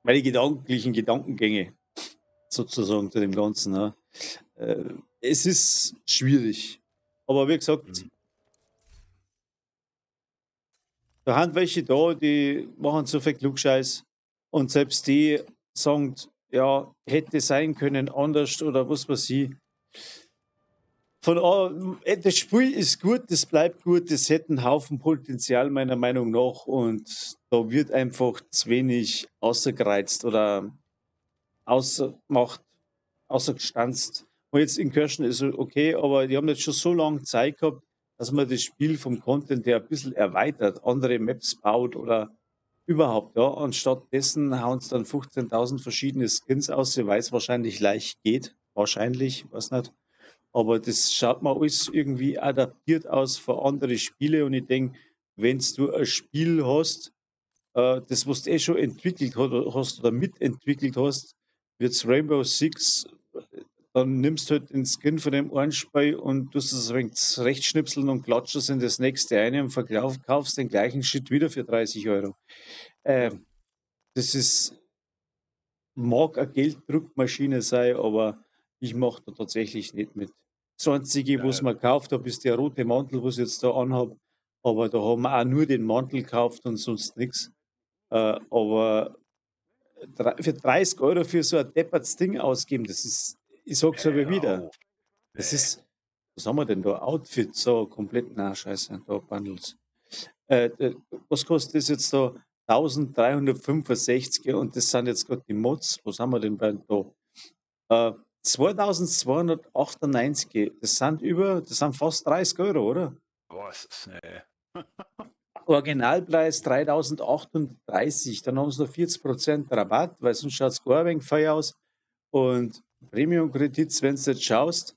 Speaker 1: gedanklichen Gedankengänge sozusagen zu dem Ganzen. Ja. Es ist schwierig. Aber wie gesagt, da haben welche da, die machen so viel Klugscheiß und selbst die sagen, ja, hätte sein können anders oder was weiß ich. Das Spiel ist gut, das bleibt gut, das hätte einen Haufen Potenzial meiner Meinung nach und da wird einfach zu wenig außergereizt oder außergestanzt. Und jetzt in Kirchen ist es okay, aber die haben jetzt schon so lange Zeit gehabt, dass man das Spiel vom Content her ein bisschen erweitert, andere Maps baut oder überhaupt, ja. Anstatt dessen hauen es dann 15.000 verschiedene Skins aus, weil es wahrscheinlich leicht geht. Wahrscheinlich, weiß nicht. Aber das schaut mal alles irgendwie adaptiert aus für andere Spiele und ich denke, wenn du ein Spiel hast, das, was du schon entwickelt hast oder mitentwickelt hast, wird's Rainbow Six, dann nimmst du halt den Skin von dem einen Spiel und tust es ein wenig rechtschnipseln und klatscht es in das nächste ein und kaufst den gleichen Shit wieder für 30 Euro. Das ist, mag eine Gelddruckmaschine sein, aber ich mache da tatsächlich nicht mit. Das Einzige, was man gekauft habe, ist der rote Mantel, was ich jetzt da anhabe. Aber da haben wir auch nur den Mantel gekauft und sonst nichts. Aber für 30 Euro für so ein deppertes Ding ausgeben, das ist, ich sag's aber wieder, das ist, was haben wir denn da? Outfit, so komplett, na scheiße, da Bundles. Was kostet das jetzt da? 1365 und das sind jetzt gerade die Mods, was haben wir denn bei da? 2298, das sind fast 30 Euro, oder?
Speaker 8: Was? Nee.
Speaker 1: Originalpreis 3038, dann haben sie noch 40% Rabatt, weil sonst schaut es gar ein wenig feier aus. Und Premium-Kredits, wenn du jetzt schaust,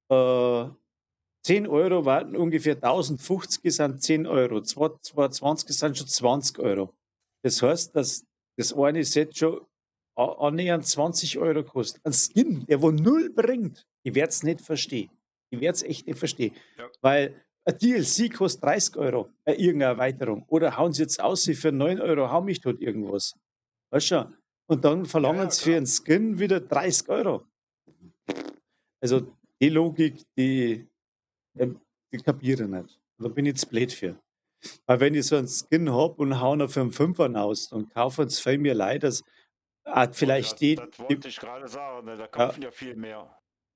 Speaker 1: 10 Euro warten ungefähr 1050 sind 10 Euro, 220 sind schon 20 Euro. Das heißt, dass das eine Set schon annähernd 20 Euro kostet. Ein Skin, der wo null bringt, ich werde es nicht verstehen. Ich werde es echt nicht verstehen.
Speaker 8: Ja.
Speaker 1: Weil ein DLC kostet 30 Euro, irgendeine Erweiterung. Oder hauen sie jetzt aus, sie für 9 Euro hauen mich dort irgendwas. Weißt du? Und dann verlangen sie für einen Skin wieder 30 Euro. Also die Logik, die kapiere ich nicht. Da bin ich jetzt blöd für. Weil wenn ich so einen Skin habe und hauen für einen Fünfer aus, dann kaufen es viel mehr Leute, dass vielleicht
Speaker 8: das wollte ich gerade sagen, ne? Da kaufen ja viel mehr.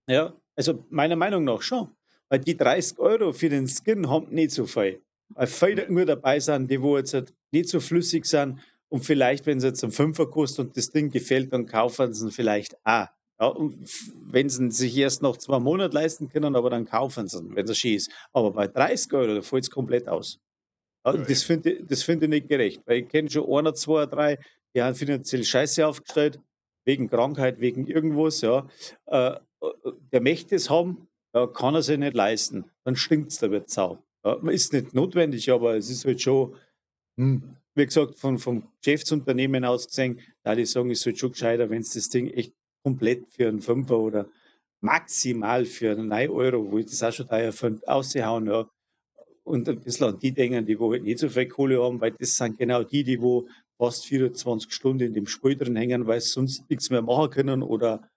Speaker 1: Ja, also meiner Meinung nach schon. Weil die 30 Euro für den Skin haben nicht so viel. Weil viele nur dabei sind, die wo jetzt halt nicht so flüssig sind und vielleicht, wenn sie jetzt einen Fünfer kostet und das Ding gefällt, dann kaufen sie ihn vielleicht auch. Ja, und wenn sie ihn sich erst noch 2 Monate leisten können, aber dann kaufen sie ihn, wenn es schön ist. Aber bei 30 Euro, da fällt es komplett aus. Ja, und das finde ich nicht gerecht, weil ich kenne schon 1, 2, 3, die haben finanziell scheiße aufgestellt wegen Krankheit, wegen irgendwas, ja, der möchte es haben, ja, kann er sich nicht leisten. Dann stinkt's, da wird Sau. Ja, ist nicht notwendig, aber es ist halt schon, wie gesagt, vom Geschäftsunternehmen aus gesehen, da die sagen, ist halt schon gescheiter, wenn das Ding echt komplett für einen Fünfer oder maximal für einen 9 Euro, wo ich das auch schon teuer finde, auszuhauen, ja. Und ein bisschen an die denken, die wo halt nicht so viel Kohle haben, weil das sind genau die wo fast 24 Stunden in dem Spiel drin hängen, weil sie sonst nichts mehr machen können oder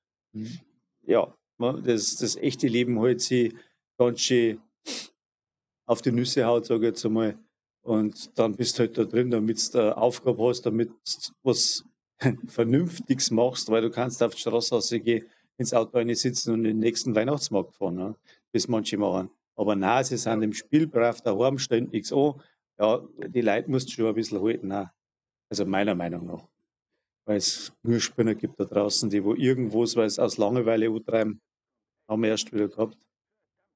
Speaker 1: ja, ne, das echte Leben halt sie ganz schön auf die Nüsse haut, sage ich jetzt einmal. Und dann bist du halt da drin, damit du eine Aufgabe hast, damit du was Vernünftiges machst, weil du kannst auf die Straße rausgehen, ins Auto sitzen und in den nächsten Weihnachtsmarkt fahren, ne? Das manche machen. Aber nein, sie sind im Spiel brav daheim, stellen nichts an. Ja, die Leute musst du schon ein bisschen halten, auch. Also meiner Meinung nach. Weil es nur Spinner gibt da draußen, die wo irgendwas, weil es aus Langeweile antreiben, haben wir erst wieder gehabt.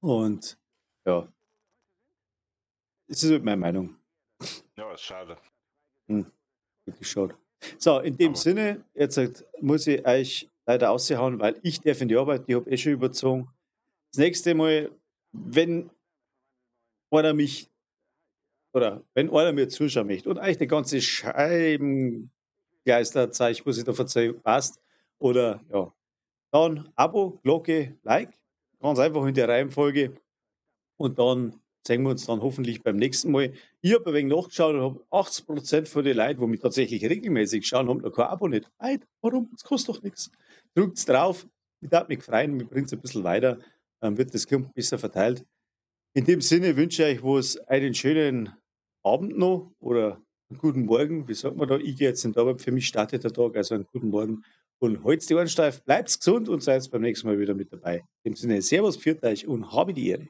Speaker 1: Und ja, das ist halt meine Meinung.
Speaker 8: Ja, ist schade.
Speaker 1: Wirklich schade. So, in dem
Speaker 8: Aber
Speaker 1: Sinne, jetzt muss ich euch leider aushauen, weil ich darf in die Arbeit, ich habe eh schon überzogen. Das nächste Mal, wenn einer mich oder wenn einer mir zuschauen möchte und euch eine ganze Scheibengeister zeigt, was ich da verzeihe, passt, oder ja, dann Abo, Glocke, Like, ganz einfach in der Reihenfolge und dann sehen wir uns dann hoffentlich beim nächsten Mal. Ich habe ein wenig nachgeschaut und habe 80% von den Leuten, die mich tatsächlich regelmäßig schauen, haben noch kein Abo nicht. Leute, warum? Das kostet doch nichts. Drückt's drauf. Ich darf mich freuen, mir bringt es ein bisschen weiter, dann wird das Klumpen besser verteilt. In dem Sinne wünsche ich euch was, einen schönen Abend noch oder einen guten Morgen. Wie sagt man da? Ich gehe jetzt in die Arbeit, für mich startet der Tag, also einen guten Morgen. Und halt's die Ohren steif, bleibt gesund und seid beim nächsten Mal wieder mit dabei. In dem Sinne, Servus, pfiat euch und habe die Ehre.